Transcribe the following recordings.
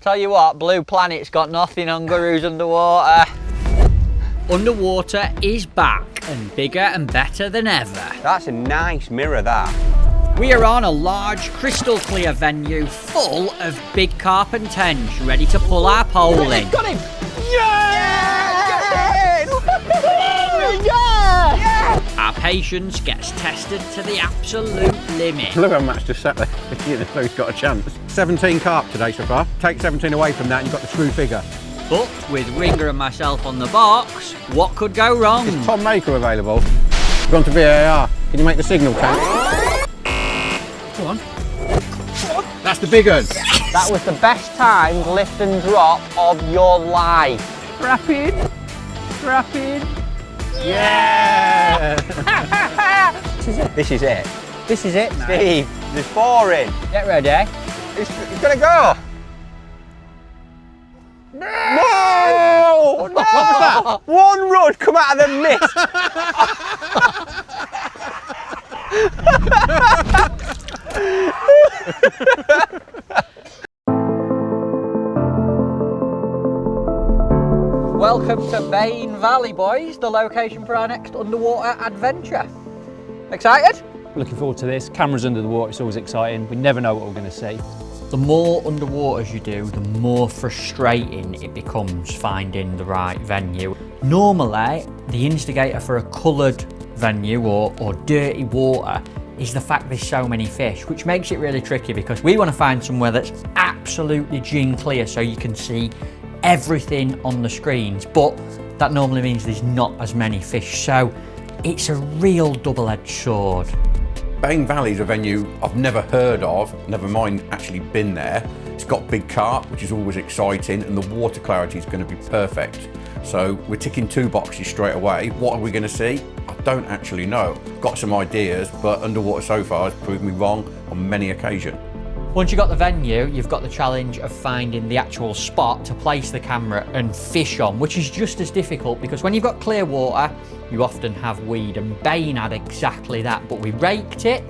Tell you what, Blue Planet's got nothing on Gurus underwater. Underwater is back and bigger and better than ever. That's a nice mirror, that. We are on a large crystal clear venue full of big carp and tench ready to pull our pole in. Got him! Yeah! Yeah! Our patience gets tested to the absolute limit. Look how Matt's just sat there thinking so he's got a chance. 17 carp today so far. Take 17 away from that and you've got the true figure. But with Ringer and myself on the box, what could go wrong? Is Tom Maker available? We've gone to VAR. Can you make the signal, Tom? Come on. That's the big one. That was the best timed lift and drop of your life. Rapid. Rapid. Yeah! This is it. This is it, Steve, there's 4 in. Get ready. He's gonna go. No! What was that? One rod come out of the mist. Welcome to Bain Valley, boys, the location for our next underwater adventure. Excited? Looking forward to this. Cameras under the water, it's always exciting. We never know what we're going to see. The more underwaters you do, the more frustrating it becomes finding the right venue. Normally, the instigator for a coloured venue or dirty water is the fact there's so many fish, which makes it really tricky because we want to find somewhere that's absolutely gin clear so you can see everything on the screens, but that normally means there's not as many fish, so it's a real double-edged sword. Bain Valley is a venue I've never heard of, never mind actually been there. It's got big carp, which is always exciting, and the water clarity is going to be perfect. So we're ticking 2 boxes straight away. What are we going to see? I don't actually know. Got some ideas, but underwater so far has proved me wrong on many occasions. Once you've got the venue, you've got the challenge of finding the actual spot to place the camera and fish on, which is just as difficult because when you've got clear water, you often have weed, and Bain had exactly that, but we raked it.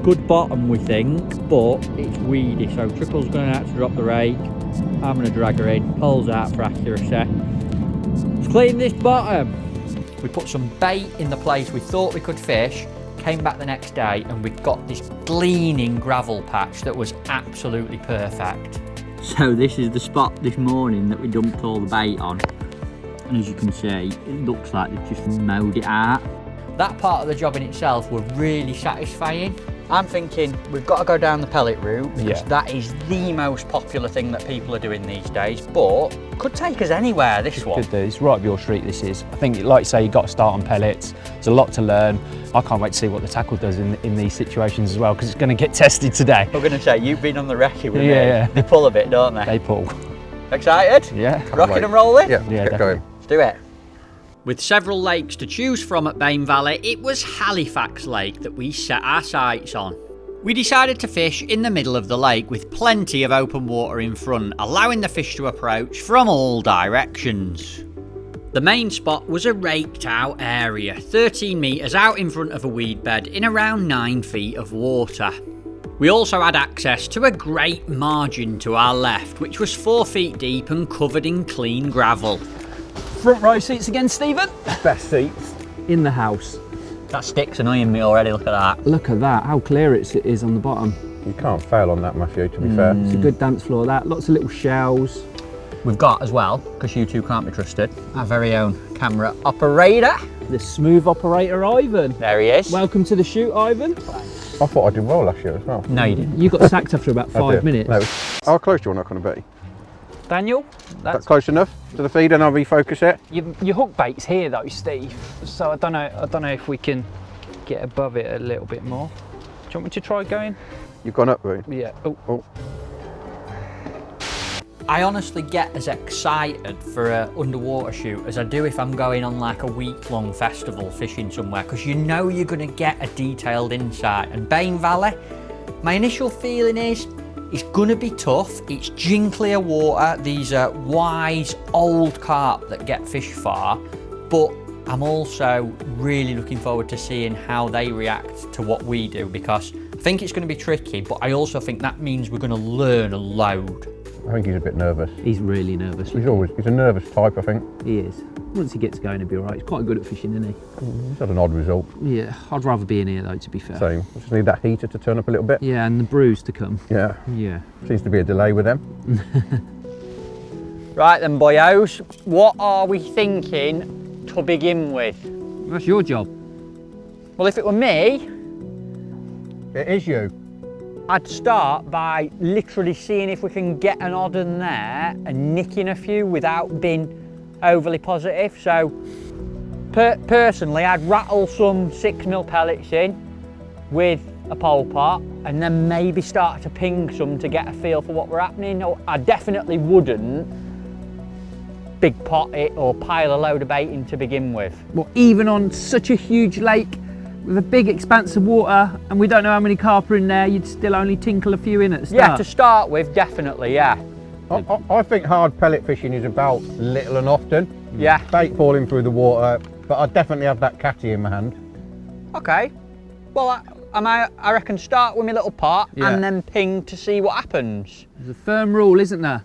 Good bottom, we think, but it's weedy, so Triple's going to have to drop the rake. I'm going to drag her in, poles out for accuracy. Let's clean this bottom. We put some bait in the place we thought we could fish, came back the next day and we got this gleaming gravel patch that was absolutely perfect. So this is the spot this morning that we dumped all the bait on, and as you can see it looks like they've just mowed it out. That part of the job in itself were really satisfying. I'm thinking we've got to go down the pellet route because that is the most popular thing that people are doing these days, but could take us anywhere, this one. Could do. It's right up your street, this is. I think, like you say, you've got to start on pellets. There's a lot to learn. I can't wait to see what the tackle does in these situations as well, because it's going to get tested today. I'm going to say, you've been on the recce with me. Yeah. They pull a bit, don't they? They pull. Excited? Yeah. Rocking and rolling? Yeah, Yeah, get going. Let's do it. With several lakes to choose from at Bain Valley, it was Halifax Lake that we set our sights on. We decided to fish in the middle of the lake with plenty of open water in front, allowing the fish to approach from all directions. The main spot was a raked out area, 13 metres out in front of a weed bed in around 9 feet of water. We also had access to a great margin to our left, which was 4 feet deep and covered in clean gravel. Front row seats again, Stephen. Best seats. In the house. That stick's annoying me already, look at that. Look at that, how clear it is on the bottom. You can't fail on that, Matthew, to be fair. It's a good dance floor, that. Lots of little shells. We've got as well, because you two can't be trusted, our very own camera operator. The smooth operator, Ivan. There he is. Welcome to the shoot, Ivan. I thought I did well last year as well. No, you didn't. You got sacked after about 5 minutes. No. How close do you want to be? Daniel, That's close enough to the feed and I'll refocus it. your hook bait's here though, Steve. So I don't know if we can get above it a little bit more. Do you want me to try going? You've gone up, Rooney. Yeah. Oh. I honestly get as excited for an underwater shoot as I do if I'm going on like a week-long festival fishing somewhere, because you know you're going to get a detailed insight. And Bain Valley, my initial feeling is it's going to be tough. It's gin clear water. These are wise old carp that get fish far, but I'm also really looking forward to seeing how they react to what we do, because I think it's going to be tricky, but I also think that means we're going to learn a load. I think he's a bit nervous. He's really nervous. He's a nervous type, I think. He is. Once he gets going, he'll be all right. He's quite good at fishing, isn't he? He's had an odd result. Yeah, I'd rather be in here though, to be fair. Same. I just need that heater to turn up a little bit. Yeah, and the brews to come. Yeah. Yeah. Seems to be a delay with them. Right then, boyos, what are we thinking to begin with? That's your job. Well, if it were me, It is you. I'd start by literally seeing if we can get an odd in there and nicking a few without being overly positive. So, personally, I'd rattle some 6mm pellets in with a pole pot and then maybe start to ping some to get a feel for what we're happening. I definitely wouldn't big pot it or pile a load of bait in to begin with. Well, even on such a huge lake with a big expanse of water and we don't know how many carp are in there, you'd still only tinkle a few in at the start? Yeah, to start with, definitely, yeah. I think hard pellet fishing is about little and often. Yeah. Bait falling through the water, but I definitely have that catty in my hand. Okay. Well, I reckon start with my little pot and then ping to see what happens. There's a firm rule, isn't there?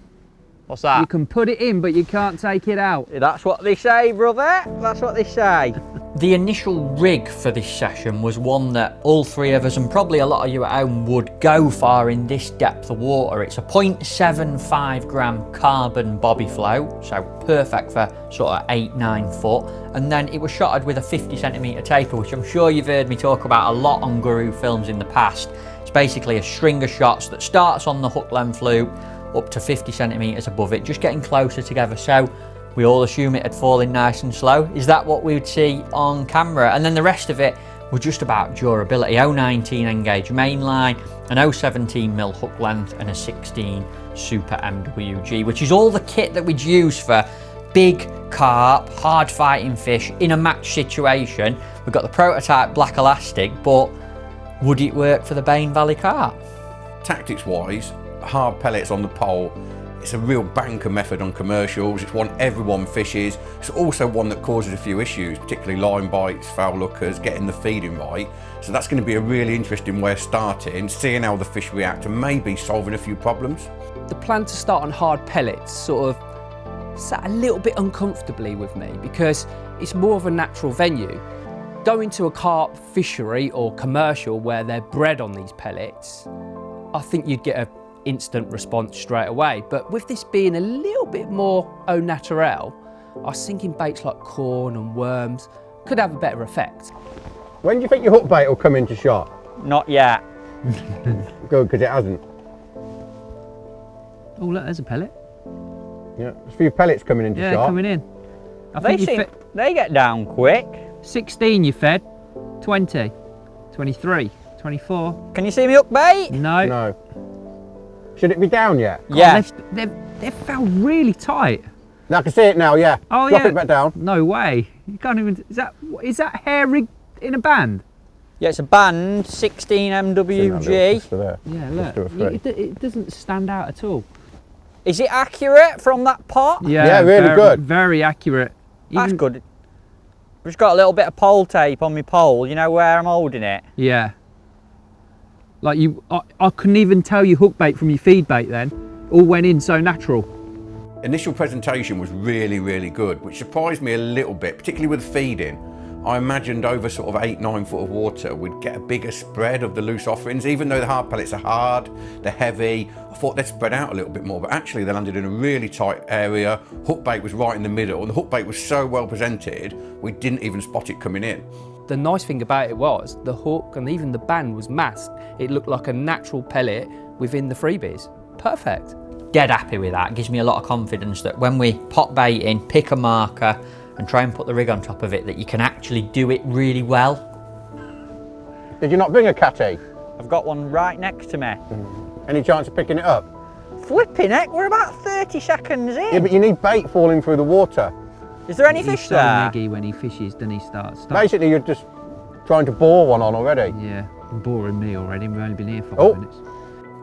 What's that? You can put it in, but you can't take it out. That's what they say, brother. That's what they say. The initial rig for this session was one that all three of us and probably a lot of you at home would go for in this depth of water. It's a 0.75 gram carbon bobby float, so perfect for sort of 8-9 foot. And then it was shotted with a 50 centimetre taper, which I'm sure you've heard me talk about a lot on Guru films in the past. It's basically a string of shots that starts on the hook length loop up to 50 centimetres above it, just getting closer together. So we all assume it had fallen nice and slow. Is that what we would see on camera? And then the rest of it were just about durability. 0.19 Engage mainline, an 0.17mm hook length and a 16 Super MWG, which is all the kit that we'd use for big carp, hard fighting fish in a match situation. We've got the prototype black elastic, but would it work for the Bain Valley carp? Tactics wise, hard pellets on the pole, it's a real banker method on commercials. It's one everyone fishes. It's also one that causes a few issues, particularly line bites, foul lookers, getting the feeding right. So that's going to be a really interesting way of starting, seeing how the fish react and maybe solving a few problems. The plan to start on hard pellets sort of sat a little bit uncomfortably with me because it's more of a natural venue. Going to a carp fishery or commercial where they're bred on these pellets, I think you'd get an instant response straight away. But with this being a little bit more au naturel, I was thinking baits like corn and worms could have a better effect. When do you think your hook bait will come into shot? Not yet. Good, because it hasn't. Oh look, there's a pellet. Yeah, there's a few pellets coming into Yeah, shot. coming in. I think They get down quick. 16 you fed, 20, 23, 24. Can you see me hook bait? No. No. Should it be down yet? Yeah. They fell really tight. No, I can see it now, yeah. Oh Drop yeah. it back down. No way. You can't even. Is that hair rigged in a band? Yeah, it's a band 16 MWG. Just there. Yeah, Just look. do a three. It doesn't stand out at all. Is it accurate from that pot? Yeah, really good. Very accurate. That's good. I've just got a little bit of pole tape on my pole, you know where I'm holding it? Yeah. Like I couldn't even tell you hook bait from your feed bait then. All went in so natural. Initial presentation was really, really good, which surprised me a little bit, particularly with feeding. I imagined over sort of 8-9 foot of water, we'd get a bigger spread of the loose offerings. Even though the hard pellets are hard, they're heavy, I thought they'd spread out a little bit more, but actually they landed in a really tight area. Hook bait was right in the middle, and the hook bait was so well presented, we didn't even spot it coming in. The nice thing about it was the hook and even the band was masked. It looked like a natural pellet within the freebies. Perfect. Dead happy with that. It gives me a lot of confidence that when we pop bait in, pick a marker and try and put the rig on top of it, that you can actually do it really well. Did you not bring a catty? I've got one right next to me. Any chance of picking it up? Flipping heck, we're about 30 seconds in. Yeah, but you need bait falling through the water. Is there any He's fish so there? neggy when he fishes, then he starts. Basically, you're just trying to bore one on already. Yeah, boring me already. We've only been here 5 Oh. minutes.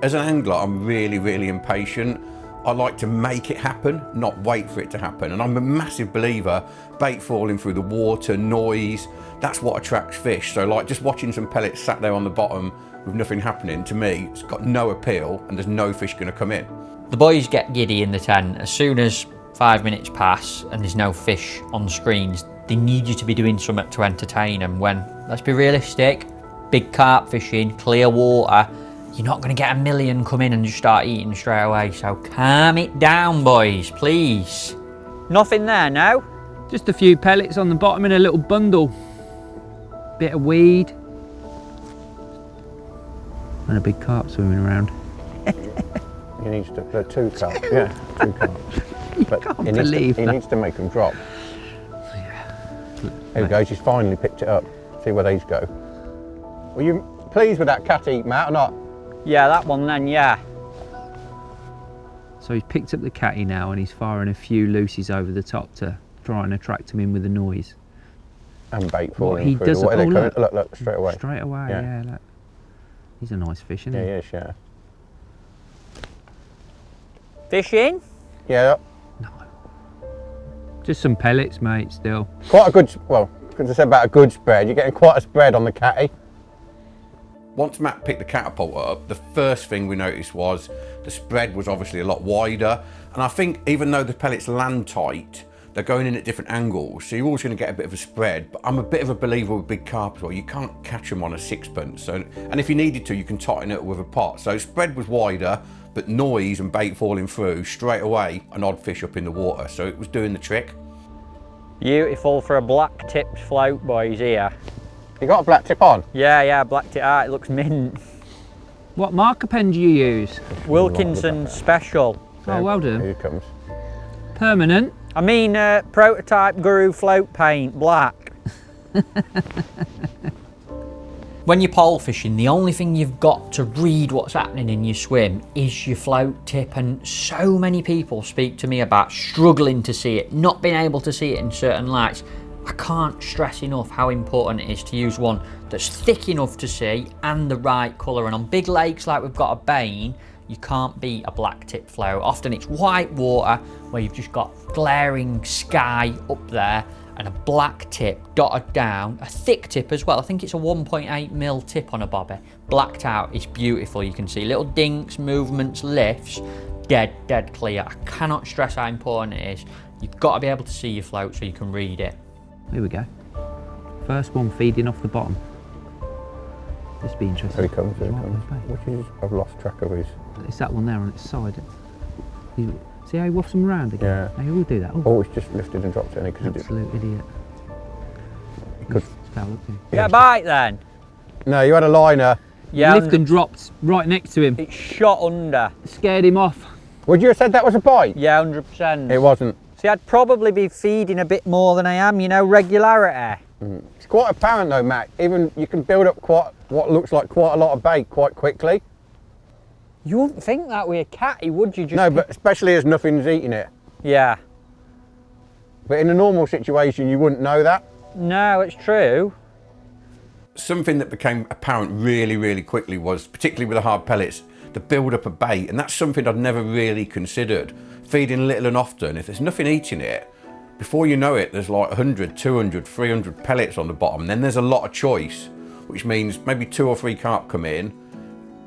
As an angler, I'm really, really impatient. I like to make it happen, not wait for it to happen. And I'm a massive believer, bait falling through the water, noise, that's what attracts fish. So like just watching some pellets sat there on the bottom with nothing happening, to me, it's got no appeal and there's no fish gonna come in. The boys get giddy in the tent. As soon as 5 minutes pass and there's no fish on the screens, they need you to be doing something to entertain them when, let's be realistic, big carp fishing, clear water, you're not going to get a million come in and just start eating straight away. So calm it down, boys, please. Nothing there, no? Just a few pellets on the bottom in a little bundle. Bit of weed. And a big carp swimming around. He needs to, there are 2 carps, yeah, 2 carps. But he needs to make them drop. There he goes, he's finally picked it up. See where these go. Were you pleased with that catty, Matt, or not? Yeah, that one then, yeah. So he's picked up the catty now and he's firing a few loosies over the top to try and attract him in with the noise. And bait falling he through. does, What are they coming? look. Look, straight away. Straight away, yeah. Look. He's a nice fish, isn't he? Yeah, he is, yeah. Fishing? Yeah. No. Just some pellets, mate, still. Quite a good, well, as I said about a good spread, you're getting quite a spread on the catty. Once Matt picked the catapult up, the first thing we noticed was the spread was obviously a lot wider. And I think even though the pellets land tight, they're going in at different angles, so you're always going to get a bit of a spread. But I'm a bit of a believer with big carp as well. You can't catch them on a sixpence. And if you needed to, you can tighten it with a pot. So spread was wider, but noise and bait falling through, straight away, an odd fish up in the water. So it was doing the trick. Beautiful for a black tipped float, boys, here. You got a black tip on? Yeah, blacked it out, it looks mint. What marker pen do you use? Wilkinson Special. Oh, well done. Here it comes. Permanent. I mean, prototype Guru float paint, black. When you're pole fishing, the only thing you've got to read what's happening in your swim is your float tip, and so many people speak to me about struggling to see it, not being able to see it in certain lights. I can't stress enough how important it is to use one that's thick enough to see and the right colour. And on big lakes like we've got a Bain, you can't beat a black tip float. Often it's white water where you've just got glaring sky up there and a black tip dotted down, a thick tip as well. I think it's a 1.8mm tip on a bobby. Blacked out is beautiful. You can see little dinks, movements, lifts, dead clear. I cannot stress how important it is. You've got to be able to see your float so you can read it. Here we go. First one feeding off the bottom. This will be interesting. Here he comes, here he comes. Which is, I've lost track of his. It's that one there on its side. See how he wafts them around again? Yeah. He will do that. Oh, it's just lifted and dropped it, and Absolute idiot. He could. Get a bite then. No, you had a liner. Yeah, Lift and dropped right next to him. it's shot under. Scared him off. Would you have said that was a bite? Yeah, 100%. It wasn't. See, I'd probably be feeding a bit more than I am, you know, regularity. It's quite apparent though, Matt. Even you can build up what looks like quite a lot of bait quite quickly. You wouldn't think that with a catty, would you? Just No, but especially as nothing's eating it. yeah. But in a normal situation, you wouldn't know that. No, it's true. Something that became apparent really, really quickly was, particularly with the hard pellets, the build up of bait, and that's something I'd never really considered. Feeding little and often, if there's nothing eating it, before you know it, there's like 100, 200, 300 pellets on the bottom, and then there's a lot of choice, which means maybe 2 or 3 carp come in,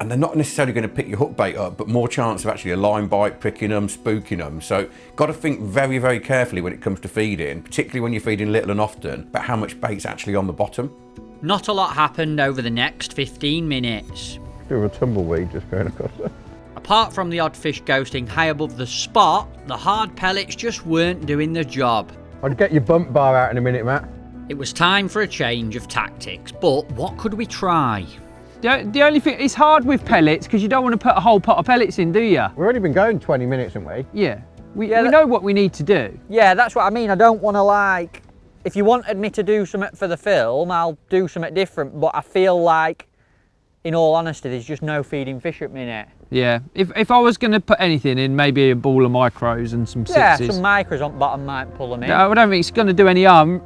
and they're not necessarily going to pick your hook bait up, but more chance of actually a line bite, pricking them, spooking them. So got to think very, very carefully when it comes to feeding, particularly when you're feeding little and often, about how much bait's actually on the bottom. Not a lot happened over the next 15 minutes. Bit of a tumbleweed just going across there. Apart from the odd fish ghosting high above the spot, the hard pellets just weren't doing the job. I'd get your bump bar out in a minute, Matt. It was time for a change of tactics, but what could we try? The only thing, it's hard with pellets because you don't want to put a whole pot of pellets in, do you? We've already been going 20 minutes, haven't we? Yeah. We Yeah, know what we need to do. Yeah, that's what I mean. I don't want to, like, if you wanted me to do something for the film, I'll do something different, but I feel like, in all honesty, there's just no feeding fish at minute. Yeah. If I was going to put anything in, maybe a ball of micros and some Yeah, sixes. some micros on bottom might pull them in. No, I don't think it's going to do any harm.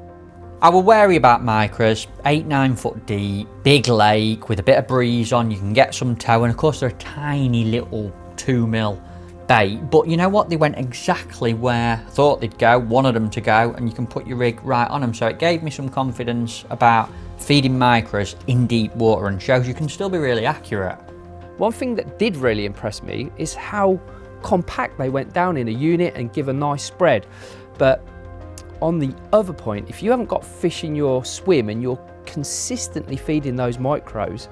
I were wary about micros, 8-9 foot deep, big lake with a bit of breeze on, you can get some tow, and of course they're a tiny little 2mm bait, but you know what, they went exactly where I thought they'd go, wanted them to go, and you can put your rig right on them, so it gave me some confidence about feeding micros in deep water and shows you can still be really accurate. One thing that did really impress me is how compact, they went down in a unit and give a nice spread. But on the other point, if you haven't got fish in your swim and you're consistently feeding those micros,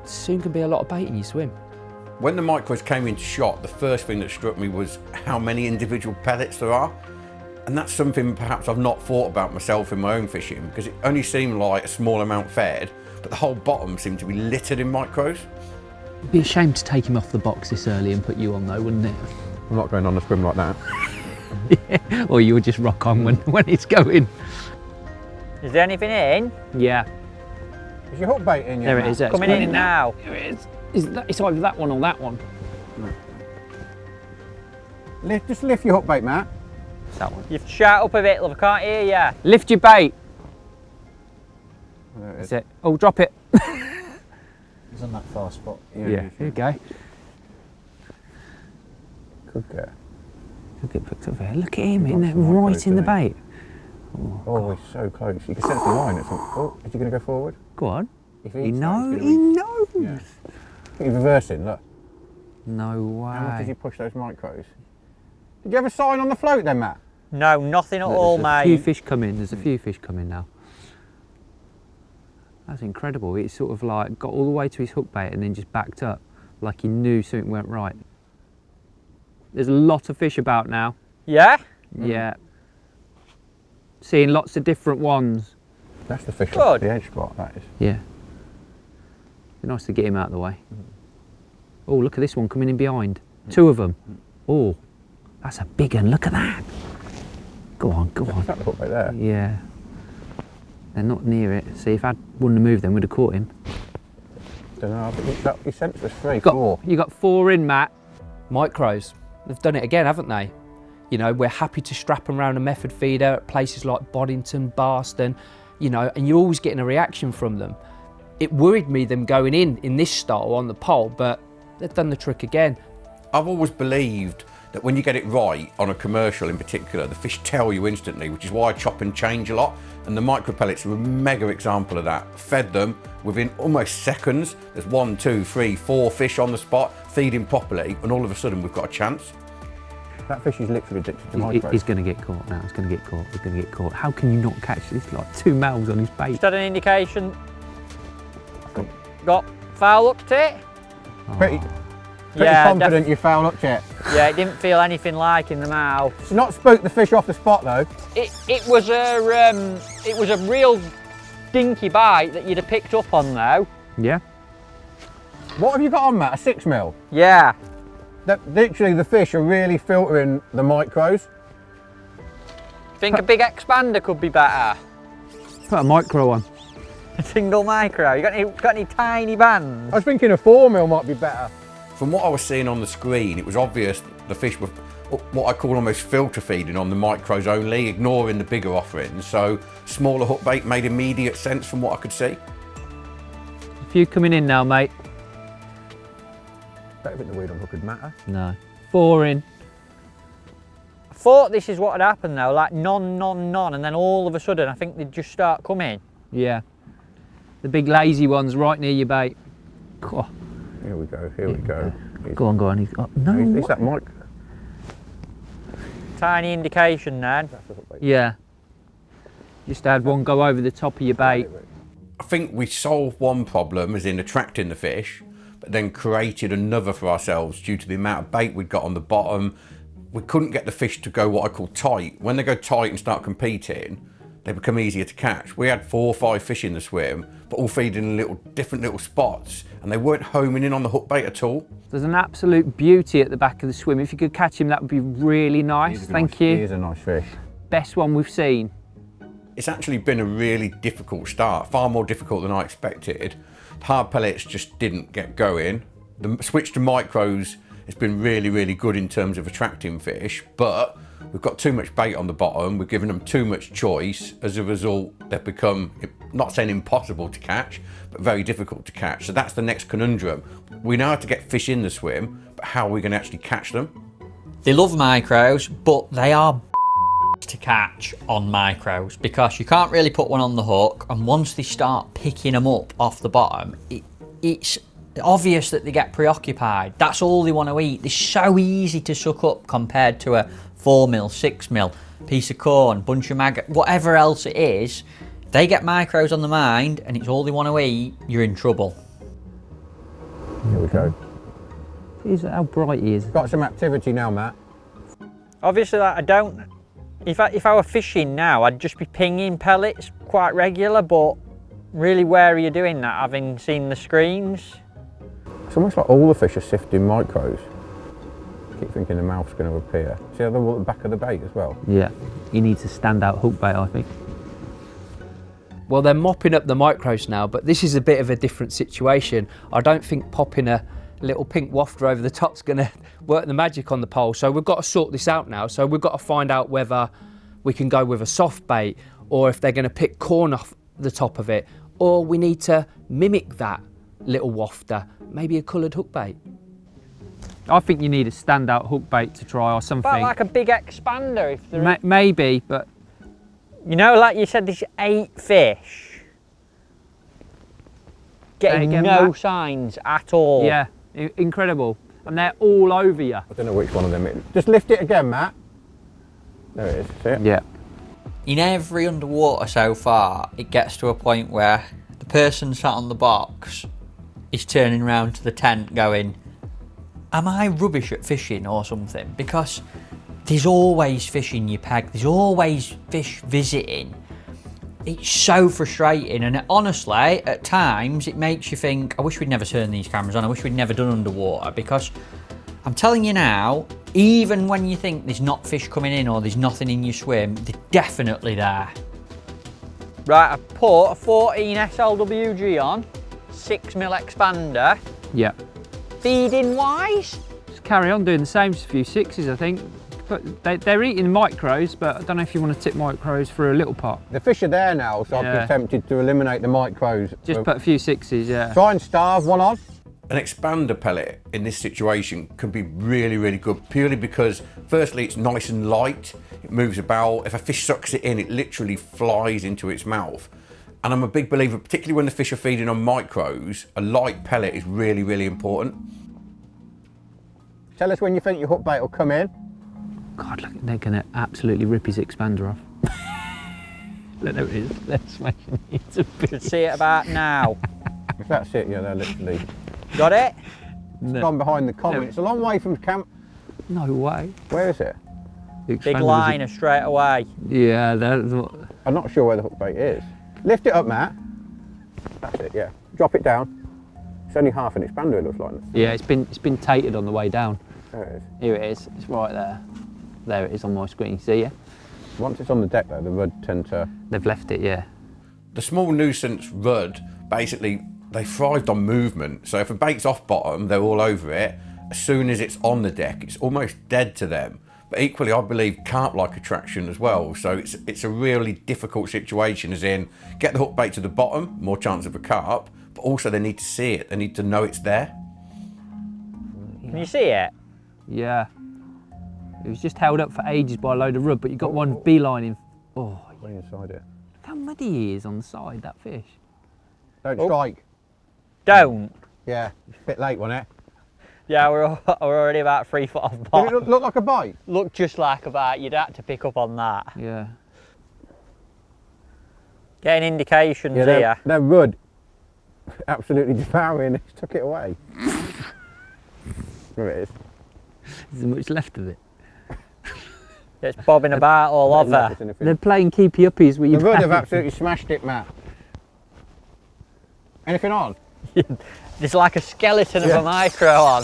soon can be a lot of bait in your swim. When the micros came into shot, the first thing that struck me was how many individual pellets there are. And that's something perhaps I've not thought about myself in my own fishing, because it only seemed like a small amount fed, but the whole bottom seemed to be littered in micros. It'd be a shame to take him off the box this early and put you on though, wouldn't it? I'm not going on a swim like that. Yeah. Or you would just rock on when it's going. Is there anything in? Yeah. Is your hook bait in yet? There it is. It's Coming in now. There it is. It's either that one or that one. Just lift your hook bait, Matt. It's that one. You've shout up a bit, love. I can't hear you. Lift your bait. There it is. That's it. Oh, drop it. It's on that far spot. Yeah, here you go. Could get. Look, get picked up there. Look at him He's in got there, some right micros, in the isn't he? bait. Oh, he's so close. You can sense the line. It's like, oh, is he going to go forward? Go on. If He eats that, knows. he's He gonna knows. eat- Yeah. He's reversing, look. No How much did you way. push those micros? Did you have a sign on the float then, Matt? No, nothing at all, There's a few mate. fish coming. There's a few fish coming now. That's incredible. It's sort of like got all the way to his hook bait and then just backed up, like he knew something went right. There's a lot of fish about now. Yeah? Yeah. Seeing lots of different ones. That's the fish Good. off the edge spot, that is. Yeah. Be nice to get him out of the way. Oh, look at this one coming in behind. Two of them. Oh, that's a big one. Look at that. Go on, go Is on. that the hook bait there? Yeah. They're not near it. See, if I wouldn't have moved them, we'd have caught him. Don't know. He sent us three, Got, four. you got 4 in, Matt. Micros, they've done it again, haven't they? You know, we're happy to strap them around a method feeder at places like Boddington, Barston, you know, and you're always getting a reaction from them. It worried me them going in this style on the pole, but they've done the trick again. I've always believed that when you get it right on a commercial in particular, the fish tell you instantly, which is why I chop and change a lot. And the micro pellets are a mega example of that. Fed them within almost seconds. There's 1, 2, 3, 4 fish on the spot, feeding properly, and all of a sudden we've got a chance. That fish is literally addicted to micros. He's going to get caught now. He's going to get caught. He's going to get caught. How can you not catch this? Like 2 mouths on his bait. Just had an indication. Got foul hooked it? Pretty Yeah, confident you foul hooked it. Yeah, it didn't feel anything like in the mouth. It's not spooked the fish off the spot though. It was a real dinky bite that you'd have picked up on though. Yeah. What have you got on, Matt? A 6mm? Yeah. Literally the fish are really filtering the micros. Think a big expander could be better. Put a micro on. A single micro. You got any tiny bands? I was thinking a 4mm might be better. From what I was seeing on the screen, it was obvious the fish were what I call almost filter feeding on the micros only, ignoring the bigger offerings. So smaller hook bait made immediate sense from what I could see. A few coming in now, mate. Don't think the weed on hook would matter. No. 4 in. I thought this is what had happened though, like none, and then all of a sudden I think they'd just start coming. Yeah. The big lazy ones right near your bait. Oh, Here we go, here we go. go on, go on. No. Is that mic? Tiny indication then. That's the hook bait. Yeah. Just had one go over the top of your bait. I think we solved one problem, as in attracting the fish, but then created another for ourselves due to the amount of bait we'd got on the bottom. We couldn't get the fish to go what I call tight. When they go tight and start competing, they become easier to catch. We had 4 or 5 fish in the swim, but all feeding in different little spots, and they weren't homing in on the hook bait at all. There's an absolute beauty at the back of the swim. If you could catch him, that would be really nice. Thank He you. is a nice fish. Best one we've seen. It's actually been a really difficult start, far more difficult than I expected. Hard pellets just didn't get going. The switch to micros has been really, really good in terms of attracting fish, but we've got too much bait on the bottom. We're giving them too much choice. As a result, they've become, not saying impossible to catch, but very difficult to catch. So that's the next conundrum. We know how to get fish in the swim, but how are we going to actually catch them? They love micros, but they are to catch on micros because you can't really put one on the hook, and once they start picking them up off the bottom, it's obvious that they get preoccupied. That's all they want to eat. They're so easy to suck up compared to a 4mm, 6mm piece of corn, bunch of maggot, whatever else it is. They get micros on the mind and it's all they want to eat, you're in trouble. Here we go. Here's how bright he is. Got some activity now, Matt. Obviously, like, I don't. If I were fishing now, I'd just be pinging pellets quite regular, but really wary of doing that, having seen the screens. It's almost like all the fish are sifting micros. I keep thinking the mouth's going to appear. See how they're all at the back of the bait as well? Yeah, he needs a standout hook bait, I think. Well, they're mopping up the micros now, but this is a bit of a different situation. I don't think popping a little pink wafter over the top's going to work the magic on the pole. So we've got to sort this out now. So we've got to find out whether we can go with a soft bait, or if they're going to pick corn off the top of it, or we need to mimic that little wafter, maybe a coloured hook bait. I think you need a standout hook bait to try or something. But like a big expander, if there is. Maybe, but You know, like you said, there's 8 fish. Getting again, no Matt? signs at all. yeah, incredible. And they're all over you. I don't know which one of them it is. Just lift it again, Matt. There it is. See it? Yeah. In every underwater so far, it gets to a point where the person sat on the box is turning around to the tent going, am I rubbish at fishing or something? Because there's always fish in your peg, there's always fish visiting. It's so frustrating, and honestly, at times it makes you think, I wish we'd never turned these cameras on, I wish we'd never done underwater, because I'm telling you now, even when you think there's not fish coming in or there's nothing in your swim, they're definitely there. Right, I've put a 14 SLWG on, 6mm expander. Yeah. Feeding wise, Just carry on doing the same as a few sixes, I think. But they're eating micros, but I don't know if you want to tip micros for a little pot. The fish are there now, so Yeah. I've been tempted to eliminate the micros. Just put a few sixes, yeah. Try and starve one on. An expander pellet in this situation can be really, really good, purely because firstly it's nice and light, it moves about. If a fish sucks it in, it literally flies into its mouth. And I'm a big believer, particularly when the fish are feeding on micros, a light pellet is really, really important. Tell us when you think your hook bait will come in. God, look, they're going to absolutely rip his expander off. Look, there it is. They're smashing it. It's a bit. should see it about now. If that's it, yeah, they're literally Got it? gone behind the comment. It's a long way from camp. No way. Where is it? The Big expander liner straight away. Yeah, that's what. I'm not sure where the hook bait is. Lift it up, Matt. That's it, yeah. Drop it down. It's only half an expander, it looks like. Yeah, it's been tated on the way down. There it is. Here it is. It's right there. There it is on my screen. See ya? Once it's on the deck though, the rudd tend to... They've left it, yeah. The small nuisance rudd, basically, they thrived on movement. So if a bait's off bottom, they're all over it. As soon as it's on the deck, it's almost dead to them. But equally, I believe carp like attraction as well. So it's a really difficult situation, as in, get the hook bait to the bottom, more chance of a carp, but also they need to see it. They need to know it's there. Can you see it? Yeah. It was just held up for ages by a load of rub, but you got one beelining. Oh, Way inside it. look how muddy he is on the side, that fish. Don't strike. Don't. Yeah, it's a bit late, wasn't it? Yeah, we're already about 3 foot off Did it bottom. look like a bite? Look just like a bite. You'd have to pick up on that. Yeah. Getting indications Yeah, here. they're rudd. Absolutely devouring. It's took it away. There it is. There's much left of it. It's bobbing about all Not over. noticing anything. They're playing keepy uppies with The you. rudd have absolutely smashed it, Matt. Anything on? There's like a skeleton of Yeah. a micro on.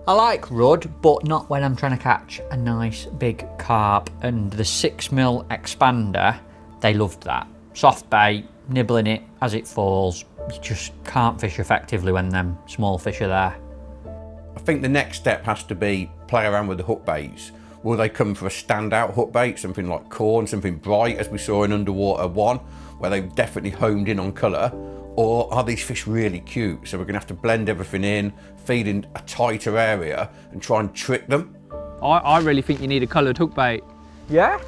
I like rudd, but not when I'm trying to catch a nice big carp, and the 6mm expander, they loved that. Soft bait, nibbling it as it falls. You just can't fish effectively when them small fish are there. I think the next step has to be play around with the hook baits. Will they come for a standout hook bait, something like corn, something bright as we saw in Underwater 1, where they've definitely homed in on colour? Or are these fish really cute? So we're going to have to blend everything in, feed in a tighter area and try and trick them. I really think you need a coloured hook bait. Yeah?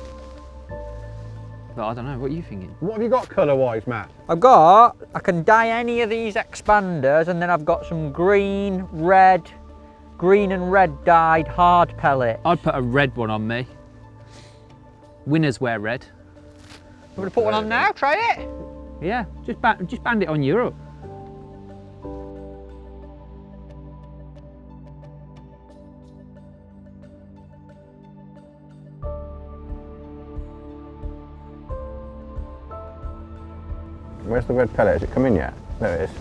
But I don't know, what are you thinking? What have you got colour-wise, Matt? I can dye any of these expanders, and then I've got some green and red dyed hard pellet. I'd put a red one on me. Winners wear red. I'm going to put one on now, try it. Yeah, just band it on Europe. Where's the red pellet? Has it come in yet? There it is.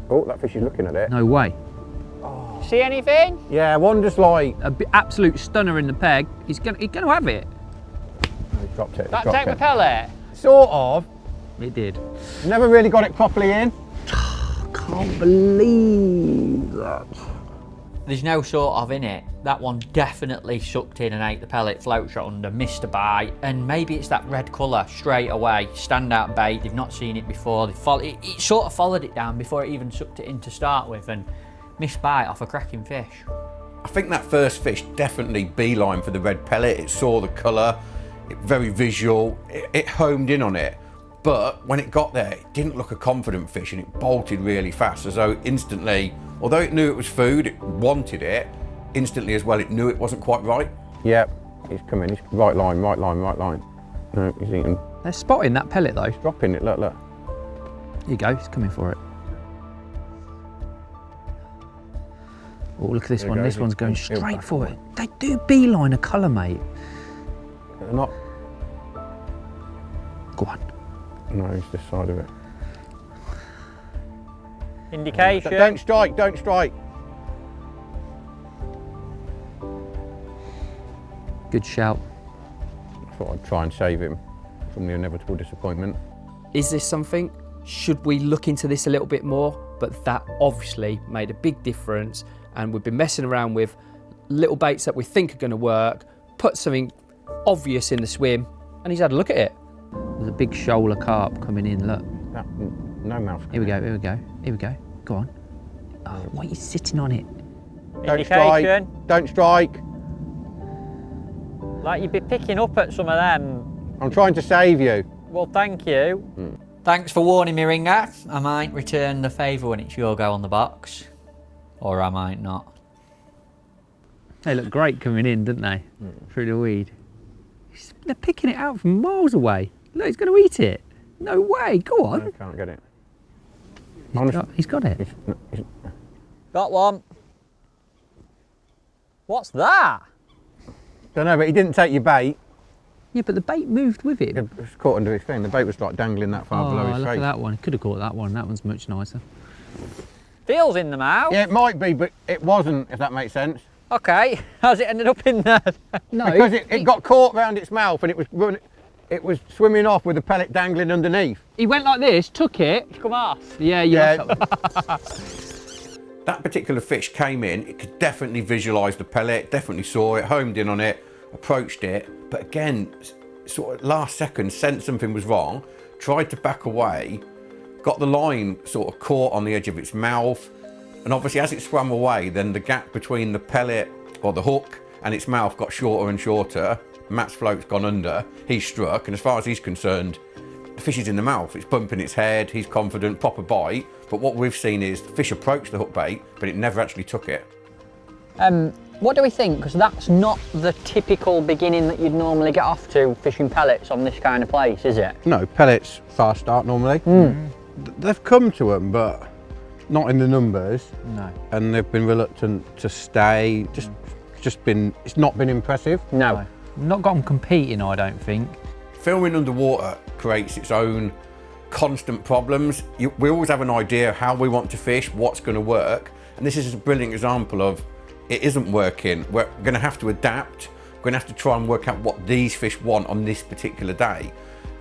Oh, that fish is looking at it. No way. See anything? Yeah, one just like... Absolute stunner in the peg. He's gonna have it. Oh, he's dropped it. That take the pellet? Sort of. It did. Never really got it properly in. Can't believe that. There's no sort of in it. That one definitely sucked in and ate the pellet, float shot under, missed a bite, and maybe it's that red colour straight away. Standout bait, they've not seen it before. It sort of followed it down before it even sucked it in to start with, and missed bite off a cracking fish. I think that first fish definitely beeline for the red pellet. It saw the colour, it very visual, it homed in on it. But when it got there, it didn't look a confident fish and it bolted really fast, as though instantly, although it knew it was food, it wanted it, instantly as well, it knew it wasn't quite right. Yep, he's coming. He's right line, right line, right line. No, he's eating. They're spotting that pellet though. Dropping it, look, look. Here you go, he's coming for it. Oh, look at this one. This one's going straight for it. They do beeline a colour, mate. They're not. Go on. No, it's this side of it. Indication. Don't strike, don't strike. Good shout. I thought I'd try and save him from the inevitable disappointment. Is this something? Should we look into this a little bit more? But that obviously made a big difference, and we've been messing around with little baits that we think are going to work, put something obvious in the swim, and he's had a look at it. There's a big shoal of carp coming in, look. No mouth. Here we go, here we go, here we go. Go on. Oh, why are you sitting on it? Don't Indication. strike. Don't strike. Like you'd be picking up at some of them. I'm trying to save you. Well, thank you. Thanks for warning me, Ringer. I might return the favour when it's your go on the box. Or I might not. They look great coming in, don't they? Through the weed. They're picking it out from miles away. Look, he's going to eat it. No way, go on. I can't get it. He's got it. Got one. What's that? Don't know, but he didn't take your bait. Yeah, but the bait moved with it. It was caught under his fin. The bait was like dangling that far below his look face. at that one. He could have caught that one. That one's much nicer. Feels in the mouth. Yeah, it might be, but it wasn't, if that makes sense. Okay, how's it ended up in there? No, Because it got caught round its mouth and it was swimming off with the pellet dangling underneath. he went like this, took it. Come off. Yeah, Yeah. That particular fish came in, it could definitely visualise the pellet, definitely saw it, homed in on it, approached it, but again, sort of last second, sensed something was wrong, tried to back away, got the line sort of caught on the edge of its mouth, and obviously as it swam away, then the gap between the pellet or the hook and its mouth got shorter and shorter. Matt's float's gone under, he's struck, and as far as he's concerned, the fish is in the mouth, it's bumping its head, he's confident, proper bite, but what we've seen is the fish approached the hook bait, but it never actually took it. What do we think? Because that's not the typical beginning that you'd normally get off to fishing pellets on this kind of place, is it? No, pellets fast start normally. They've come to them, but not in the numbers. No. And they've been reluctant to stay. It's not been impressive. No. Not got them competing, I don't think. Filming underwater creates its own constant problems. We always have an idea how we want to fish, what's going to work, and this is a brilliant example of it isn't working. We're going to have to adapt. We're going to have to try and work out what these fish want on this particular day.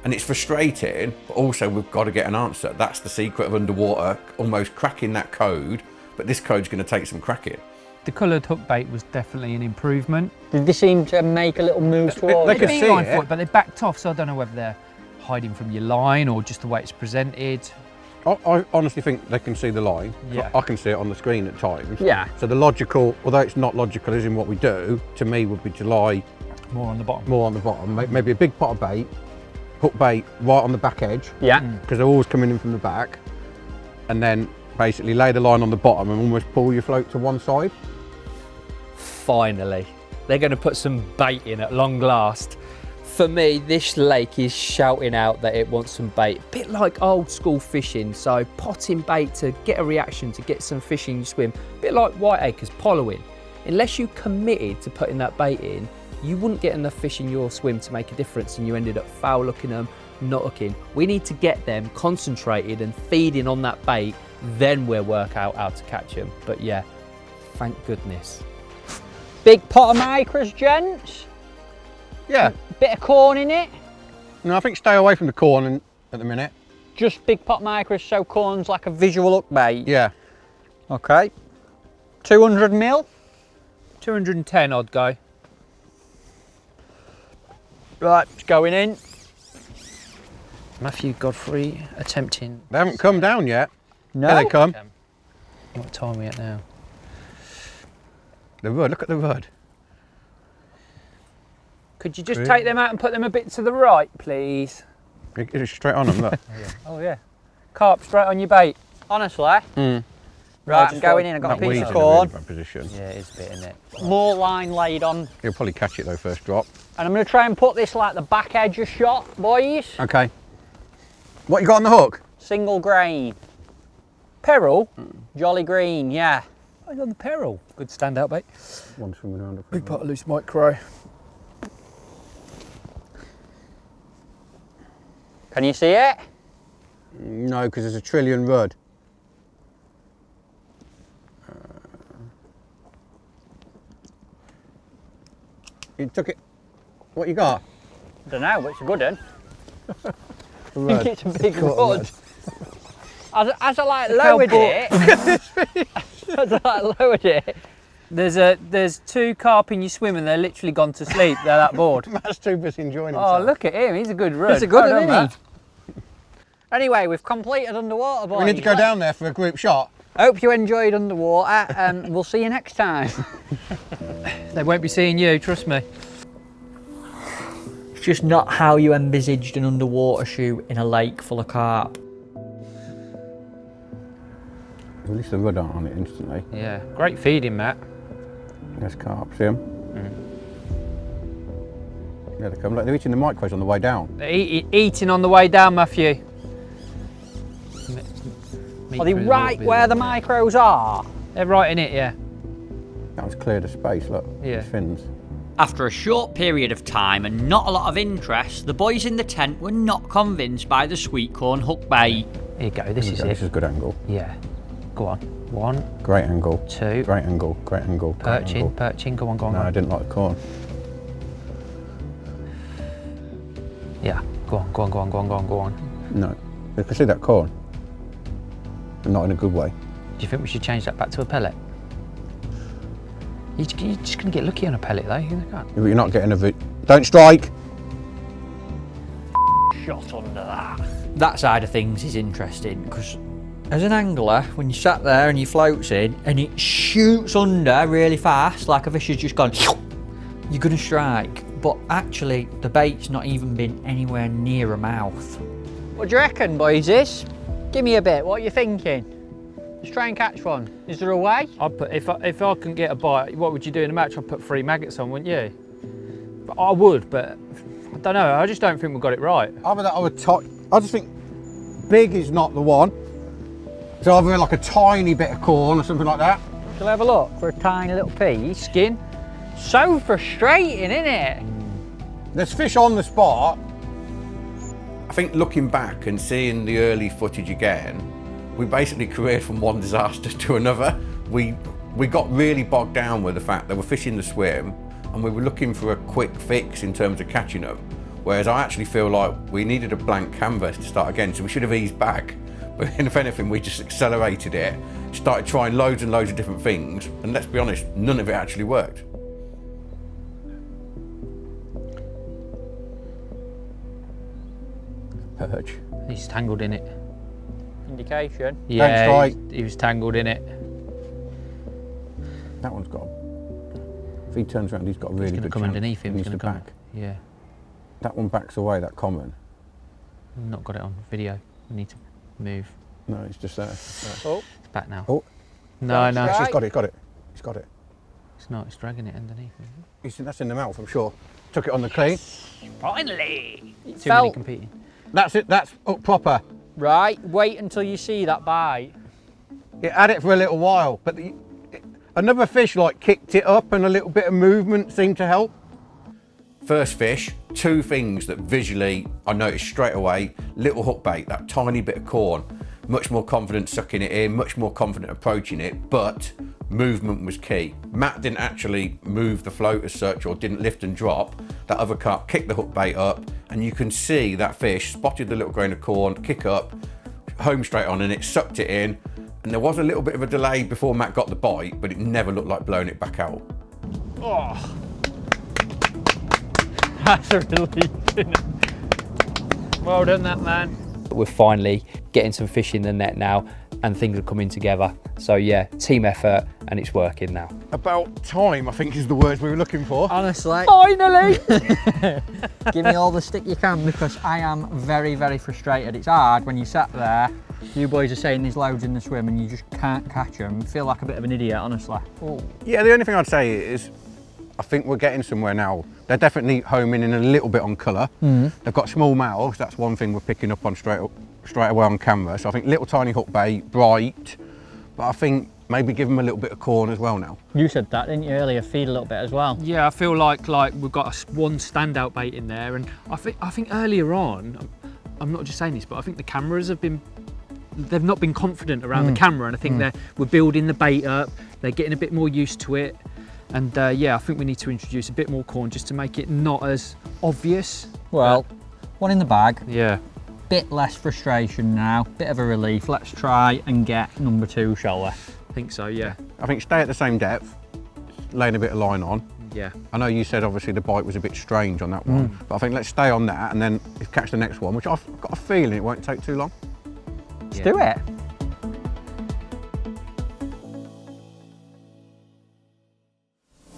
And it's frustrating, but also we've got to get an answer. That's the secret of underwater, almost cracking that code, but this code's going to take some cracking. The coloured hook bait was definitely an improvement. Did they seem to make a little move towards They it? could see beeline it. for it, but they backed off, so I don't know whether they're hiding from your line or just the way it's presented. I honestly think they can see the line. Yeah. I can see it on the screen at times. Yeah. So the logical, although it's not logical as in what we do, to me would be to lie More on the bottom. more on the bottom. Maybe a big pot of bait, hook bait right on the back edge, Yeah. because they're always coming in from the back, and then basically lay the line on the bottom and almost pull your float to one side. Finally, they're going to put some bait in at long last. For me, this lake is shouting out that it wants some bait. A bit like old school fishing, so potting bait to get a reaction, to get some fish in your swim. A bit like Whiteacres pollowing. Unless you committed to putting that bait in, you wouldn't get enough fish in your swim to make a difference, and you ended up foul hooking them, not hooking. We need to get them concentrated and feeding on that bait, then we'll work out how to catch them. But yeah, thank goodness. Big pot of micros, gents. Yeah. Bit of corn in it. No, I think stay away from the corn at the minute. Just big pot micros, so corn's like a visual hook bait. Yeah. Okay. 200 mil. 210 odd go. Right, it's going in. Matthew Godfrey attempting. They haven't come down yet. No. Here they come. What time are we at now? The rud, look at the rud. Could you just take them out and put them a bit to the right, please? It's straight on them, look. Oh yeah. Carp straight on your bait. Honestly. Mm. Right, I'm going in. I've got a That piece weed's of in a really corn. bad position. Yeah, it is a bit in it. More line laid on. You'll probably catch it though, first drop. And I'm going to try and put this like the back edge of shot, boys. Okay. What you got on the hook? Single grain. Peril? Jolly green, yeah. Oh, on the peril. Good standout bait. One swimming around. Big pot of loose micro. Can you see it? No, because there's a trillion rud. You took it. What you got? Don't know, but it's a good one. I Rud. think it's a big Got a rod. As I like lowered it, as I like lowered it, There's two carp in your swim and they're literally gone to sleep. They're that bored. Matt's too busy enjoying himself. Oh, look at him. He's a good run. it's a good Well one, done, isn't he? Anyway, we've completed underwater, boys. We need to go down there for a group shot. Hope you enjoyed underwater. We'll see you next time. They won't be seeing you, trust me. It's just not how you envisaged an underwater shoot in a lake full of carp. Release the rud on it instantly. Yeah, great feeding, Matt. There's carp, see them? Yeah, they come. Look, they're eating the micros on the way down. They're eating on the way down, Matthew. Are they right where the micros are? They're right in it, yeah. That was cleared of space, look. Yeah. There's fins. After a short period of time and not a lot of interest, the boys in the tent were not convinced by the sweet corn hook bait. Here you go, this is This it. is good angle. Yeah. Go on. One, Great angle. two, Great angle. Great angle. Great angle. perching. Go on, go on, No, go I on. didn't like the corn. Yeah. Go on. No. You can see that corn. But not in a good way. Do you think we should change that back to a pellet? You're just going to get lucky on a pellet though. You can't. But you're not getting a Don't strike! Shot under that. That side of things is interesting because as an angler, when you sat there and your float's in and it shoots under really fast, like a fish has just gone, you're going to strike. But actually, the bait's not even been anywhere near a mouth. What do you reckon, boys? Give me a bit. What are you thinking? Let's try and catch one. Is there a way? I'd put, if I can get a bite, what would you do in a match? I'd put 3 maggots on, wouldn't you? But I would, but I don't know. I just don't think we got it right. Either that or I just think big is not the one. So either like a tiny bit of corn or something like that. Shall I have a look for a tiny little piece? Skin. So frustrating, isn't it? There's fish on the spot. I think looking back and seeing the early footage again, we basically careered from one disaster to another. We got really bogged down with the fact that we're fishing the swim and we were looking for a quick fix in terms of catching them. Whereas I actually feel like we needed a blank canvas to start again, so we should have eased back. But if anything, we just accelerated it, started trying loads and loads of different things, and let's be honest, none of it actually worked. Perch. He's tangled in it. Indication. Yeah, strike. he was tangled in it. That one's got If he turns around, he's got a really He's going good to come chance. underneath him. He He's needs going to to come. back. Yeah. That one backs away, that common. Not got it on video. We need to move. No, it's just there. Oh, It's back now. Oh. No, no. Right. He's got it, got it. He's got it. It's not. It's dragging it underneath. That's in the mouth, I'm sure. Took it on the clean. finally. It Too many felt competing. That's it, that's up proper. right. Wait until you see that bite. It had it for a little while, but another fish like kicked it up and a little bit of movement seemed to help. First fish, two things that visually I noticed straight away. Little hook bait, that tiny bit of corn. Much more confident sucking it in, much more confident approaching it, but movement was key. Matt didn't actually move the float as such or didn't lift and drop. That other carp kicked the hook bait up and you can see that fish spotted the little grain of corn, kick up, home straight on, and it sucked it in. And there was a little bit of a delay before Matt got the bite, but it never looked like blowing it back out. Oh, that's a relief, isn't it? Well done, that man. We're finally getting some fish in the net now and things are coming together. So yeah, team effort and it's working now. About time, I think, is the words we were looking for. Honestly, Finally! give me all the stick you can because I am very, very frustrated. It's hard when you sat there. You boys are saying there's loads in the swim and you just can't catch them. You feel like a bit of an idiot, honestly. Oh. Yeah, the only thing I'd say is, I think we're getting somewhere now. They're definitely homing in a little bit on colour. They've got small mouths, that's one thing we're picking up on straight away on camera. So I think little tiny hook bait, bright, but I think maybe give them a little bit of corn as well now. You said that, didn't you, earlier? Feed a little bit as well. Yeah, I feel like we've got one standout bait in there, and I think earlier on, I'm not just saying this, but I think the cameras they've not been confident around the camera, and I think we're building the bait up. They're getting a bit more used to it. And yeah, I think we need to introduce a bit more corn just to make it not as obvious. Well, one in the bag. Yeah. Bit less frustration now, bit of a relief. Let's try and get number 2, shall we? I think so, yeah. I think stay at the same depth, laying a bit of line on. Yeah. I know you said obviously the bite was a bit strange on that one, but I think let's stay on that and then catch the next one, which I've got a feeling it won't take too long. Let's do it.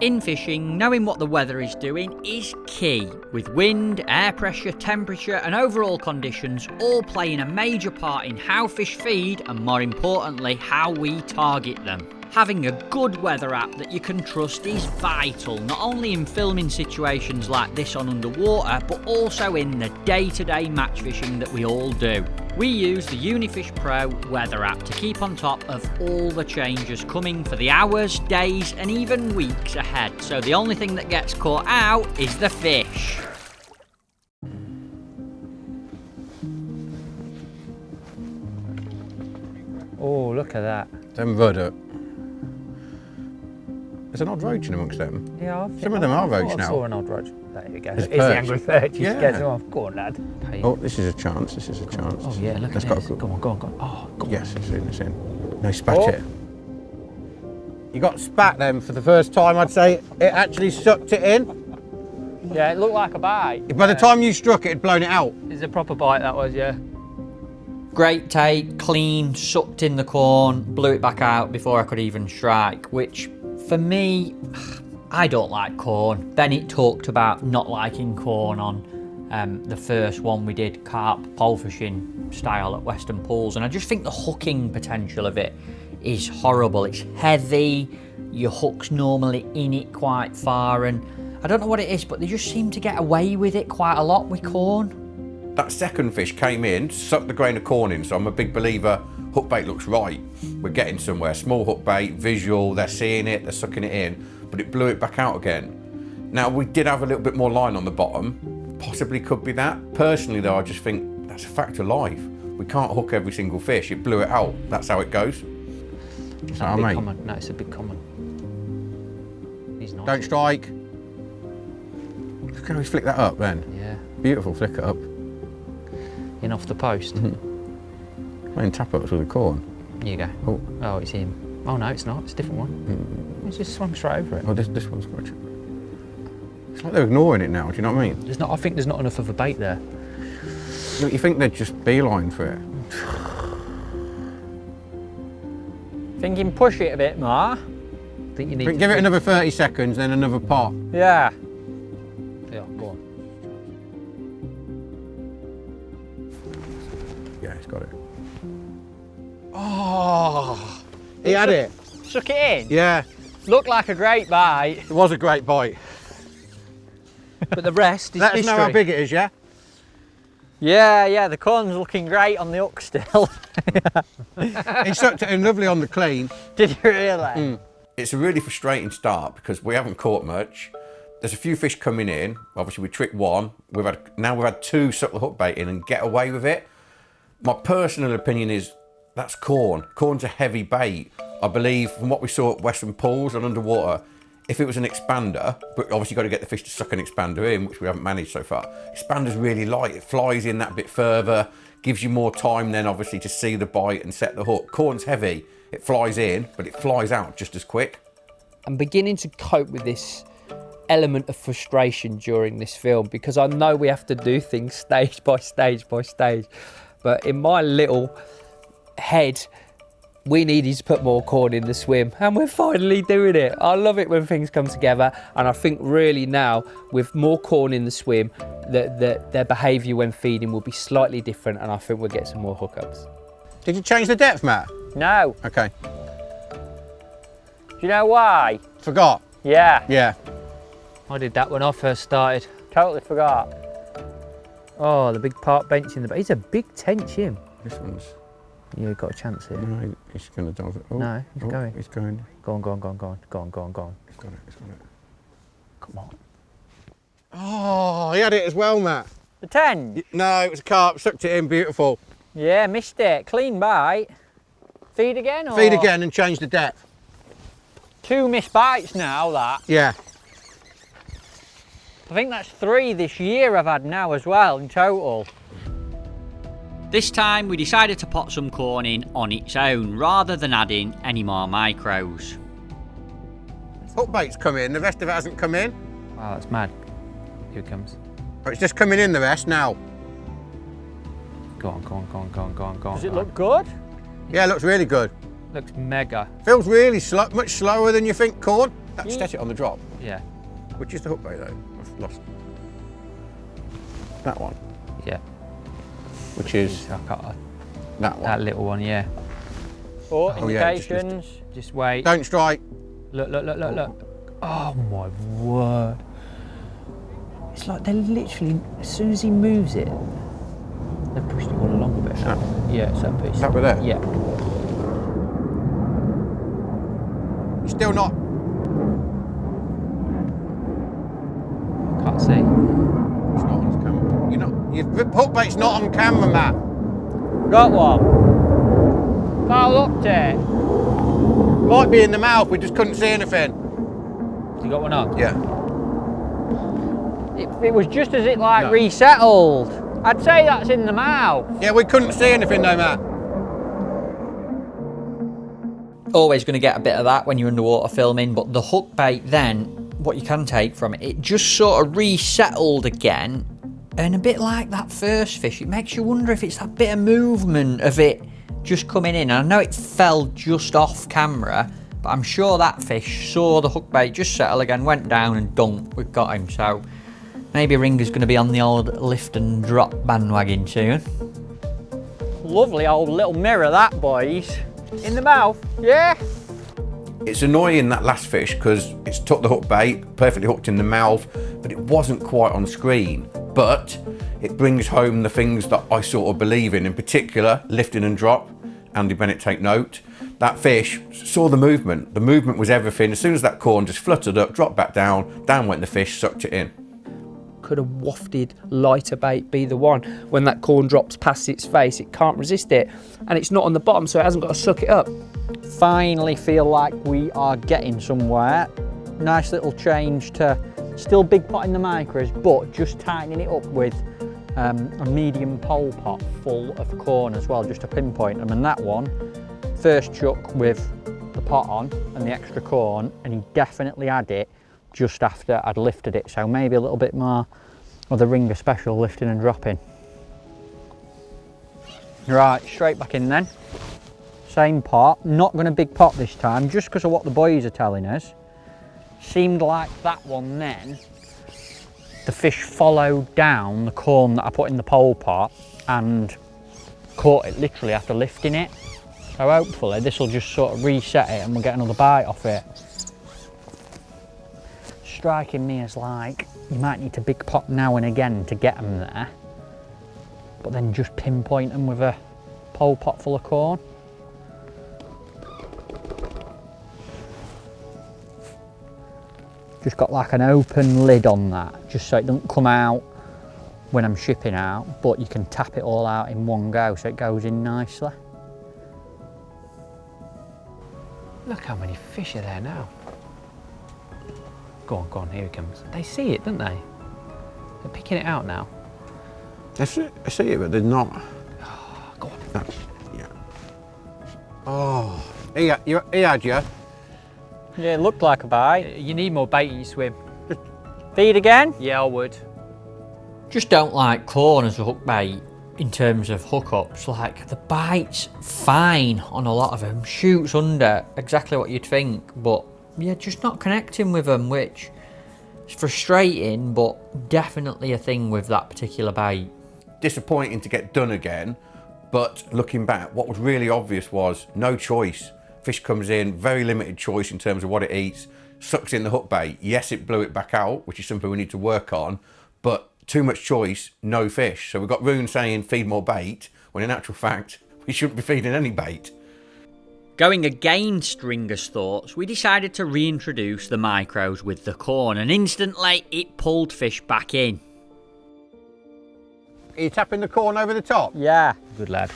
In fishing, knowing what the weather is doing is key, with wind, air pressure, temperature and overall conditions all playing a major part in how fish feed and, more importantly, how we target them. Having a good weather app that you can trust is vital, not only in filming situations like this on underwater, but also in the day-to-day match fishing that we all do. We use the Unifish Pro weather app to keep on top of all the changes coming for the hours, days and even weeks ahead, so the only thing that gets caught out is the fish. Oh, look at that. Them rudder. There's an odd roach in amongst them. Yeah, Some of them are roach now. I saw an odd roach. There you go. There's It's the perch. angry perch. You Yeah. get off. Go on, lad. Oh, this is a chance, this is a chance. Oh yeah, look That's at got this. a good. Go on, go on, go on. Oh, go on. Yes, it's in, it's in. No, spat Oh. it. You got spat then for the first time, I'd say. It actually sucked it in. Yeah, it looked like a bite. By the time you struck it, it'd blown it out. It's a proper bite, that was, yeah. Great take, clean, sucked in the corn, blew it back out before I could even strike, which for me, I don't like corn. Bennett talked about not liking corn on the first one we did, carp pole fishing style at Western Pools, and I just think the hooking potential of it is horrible. It's heavy, your hook's normally in it quite far, and I don't know what it is, but they just seem to get away with it quite a lot with corn. That second fish came in, sucked the grain of corn in, so I'm a big believer hook bait looks right. We're getting somewhere. Small hook bait, visual, they're seeing it, they're sucking it in, but it blew it back out again. Now, we did have a little bit more line on the bottom. Possibly could be that. Personally though, I just think that's a fact of life. We can't hook every single fish. It blew it out. That's how it goes. It's Oh, not a big mate. comment. No, it's a big comment. He's not. Don't strike. Look how we flick that up then. Yeah. Beautiful, flick it up. In off the post. Playing tap ups with the corn. Here you go. Oh. Oh, it's him. Oh no, it's not. It's a different one. It's just swung straight over it. Oh, this one's got it. It's like they're ignoring it now, do you know what I mean? There's not. I think there's not enough of a bait there. You think they'd just beeline for it? Thinking push it a bit more. think you need to Give it another 30 seconds, then another pot. Yeah. Yeah, go on. Yeah, it's got it. Oh, he had it. Suck it in. Yeah, Looked like a great bite. it was a great bite. But the rest is Let us mystery. know how big it is, yeah? Yeah, the corn's looking great on the hook still. He sucked it in lovely on the clean. Did you really? It's a really frustrating start because we haven't caught much. There's a few fish coming in. Obviously, we tricked one. Now we've had two suck the hook bait in and get away with it. My personal opinion is that's corn. Corn's a heavy bait. I believe from what we saw at Western Pools and underwater, if it was an expander, but obviously you've got to get the fish to suck an expander in, which we haven't managed so far. Expander's really light. It flies in that bit further, gives you more time then obviously to see the bite and set the hook. Corn's heavy. It flies in, but it flies out just as quick. I'm beginning to cope with this element of frustration during this film because I know we have to do things stage by stage by stage. But in my little head, we needed to put more corn in the swim and we're finally doing it. I love it when things come together, and I think really now with more corn in the swim, their behaviour when feeding will be slightly different, and I think we'll get some more hookups. Did you change the depth, Matt? No. Okay. Do you know why? Forgot. Yeah. Yeah. I did that when I first started. Totally forgot. Oh, the big park bench in the back. He's a big tench, him. This one's. Yeah, you've got a chance here. No, he's going to dive it. Oh, No, he's going. He's going. Go on, go on, go on, go on, go on, go on, go on. He's got it. He's got it. Come on. Oh, he had it as well, Matt. The 10? No, it was a carp. Sucked it in. Beautiful. Yeah, missed it. Clean bite. Feed again? Or? Feed again and change the depth. 2 missed bites now, that. Yeah. I think that's 3 this year I've had now as well in total. This time we decided to pot some corn in on its own rather than adding any more micros. Hook bait's come in. The rest of it hasn't come in. Wow, that's mad. Here it comes. But it's just coming in the rest now. Go on, go on, go on, go on, go on, go on. Does it look good? Yeah, it looks really good. Looks mega. Feels really slow, much slower than you think, corn. That's set it on the drop. Yeah, Which is the hook bait though? I've lost. That one. yeah. Which is I can't, that one. that little one, yeah. Oh, Oh, yeah, indications. Just wait. Don't strike. Look, look, look, look, look. Oh my word. It's like they're literally, as soon as he moves it, they've pushed it all along a bit. Yeah, it's that piece. Is that with there? Yeah. Still not. Can't see. It's not on camera. You're not. Your hook bait's not on camera, Matt. Got one. I looked it. Might be in the mouth. We just couldn't see anything. You got one on? Yeah. It was just as it like No. resettled. I'd say that's in the mouth. Yeah, we couldn't see anything though, Matt. Always going to get a bit of that when you're underwater filming, but the hook bait then, what you can take from it, it just sort of resettled again, and a bit like that first fish, it makes you wonder if it's that bit of movement of it just coming in. And I know it fell just off camera, but I'm sure that fish saw the hook bait just settle again, went down and dunk, we've got him. So maybe Ringer's going to be on the old lift and drop bandwagon soon. Lovely old little mirror that, boys. In the mouth, yeah. It's annoying, that last fish, because it's took the hook bait, perfectly hooked in the mouth, but it wasn't quite on screen. But it brings home the things that I sort of believe in particular, lifting and drop. Andy Bennett, take note. That fish saw the movement. The movement was everything. As soon as that corn just fluttered up, dropped back down went the fish, sucked it in. Could a wafted lighter bait be the one? When that corn drops past its face, it can't resist it, and it's not on the bottom, so it hasn't got to suck it up. Finally feel like we are getting somewhere. Nice little change to still big pot in the micros, but just tightening it up with a medium pole pot full of corn as well, just to pinpoint them. And that one, first chuck with the pot on and the extra corn, and he definitely had it just after I'd lifted it, so maybe a little bit more of the Ringer special lifting and dropping. Right, straight back in then. same pot. Not going to big pot this time, just because of what the boys are telling us. Seemed like that one then, the fish followed down the corn that I put in the pole pot and caught it literally after lifting it. So hopefully this will just sort of reset it and we'll get another bite off it. Striking me as like, you might need to big pot now and again to get them there, but then just pinpoint them with a pole pot full of corn. Just got like an open lid on that, just so it doesn't come out when I'm shipping out, but you can tap it all out in one go so it goes in nicely. Look how many fish are there now. Go on, here he comes. They see it, don't they? They're picking it out now. I see it, but they're not. Go on. No. Yeah. Oh, he had you. Yeah, it looked like a bite. You need more bait in your swim. Feed again? Yeah, I would. Just don't like corn as a hook bait in terms of hookups. Like, the bite's fine on a lot of them, shoots under exactly what you'd think, but yeah, just not connecting with them, which is frustrating, but definitely a thing with that particular bait. Disappointing to get done again, but looking back, what was really obvious was no choice. Fish comes in, very limited choice in terms of what it eats, sucks in the hook bait. Yes, it blew it back out, which is something we need to work on, but too much choice, no fish. So we've got Roon saying feed more bait, when in actual fact, we shouldn't be feeding any bait. Going against Ringer's thoughts, we decided to reintroduce the micros with the corn, and instantly it pulled fish back in. Are you tapping the corn over the top? Yeah. Good lad.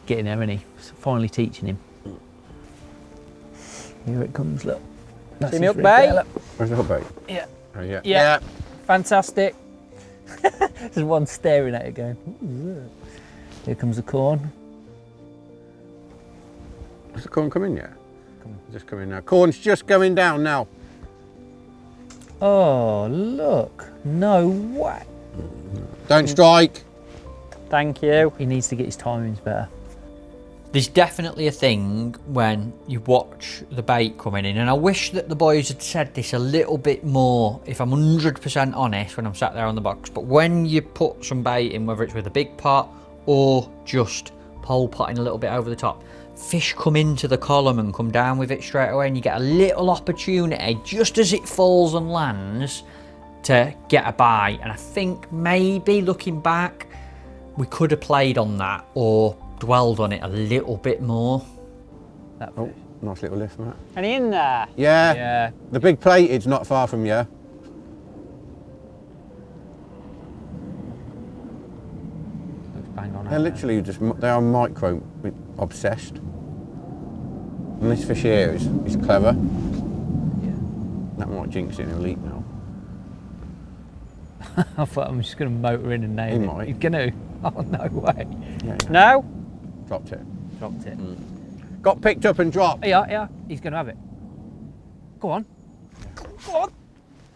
Getting there, isn't he? Finally teaching him. Here it comes, look. See me hook bait? Where's the hook bait? Yeah. Oh, yeah. Yeah. Fantastic. There's one staring at it going, ooh. Here comes the corn. Has the corn come in yet? Just coming now. Corn's just going down now. Oh, look. No way. Don't strike. Thank you. He needs to get his timings better. There's definitely a thing when you watch the bait coming in, and I wish that the boys had said this a little bit more, if I'm 100% honest, when I'm sat there on the box. But when you put some bait in, whether it's with a big pot or just pole potting a little bit over the top, fish come into the column and come down with it straight away, and you get a little opportunity just as it falls and lands to get a bite. And I think maybe looking back, we could have played on that or dwelled on it a little bit more. Oh, nice little lift, Matt. Any in there? Yeah. Yeah. The big plated's not far from you. Looks bang on. They're literally just, they are micro obsessed. And this fish here is clever. Yeah. That might jinx it in a leak now. I thought I'm just going to motor in and nail He it. might. You're going to? Oh, no way. Yeah. No? Dropped it. Dropped it. Got picked up and dropped. Yeah. He's going to have it. Go on. Go on.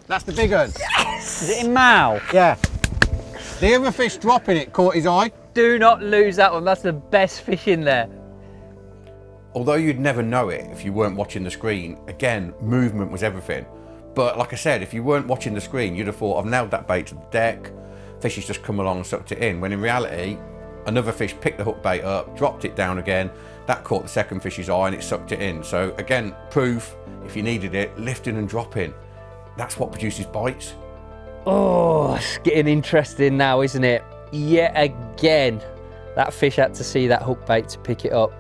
That's the big one. Is it in mouth? Yeah. The other fish dropping it caught his eye. Do not lose that one. That's the best fish in there. Although you'd never know it if you weren't watching the screen, again, movement was everything. But like I said, if you weren't watching the screen, you'd have thought, I've nailed that bait to the deck, fish has just come along and sucked it in, when in reality, another fish picked the hook bait up, dropped it down again, that caught the second fish's eye and it sucked it in. So again, proof, if you needed it, lifting and dropping, that's what produces bites. Oh, it's getting interesting now, isn't it? Yet again, that fish had to see that hook bait to pick it up.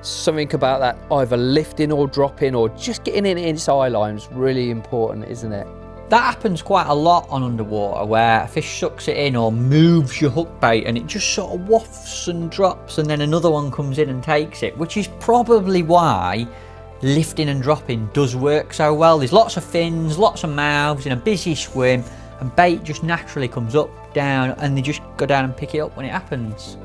Something about that either lifting or dropping or just getting in its eye line is really important, isn't it? That happens quite a lot on underwater, where a fish sucks it in or moves your hook bait and it just sort of wafts and drops, and then another one comes in and takes it, which is probably why lifting and dropping does work so well. There's lots of fins, lots of mouths in a busy swim, and bait just naturally comes up, down, and they just go down and pick it up when it happens.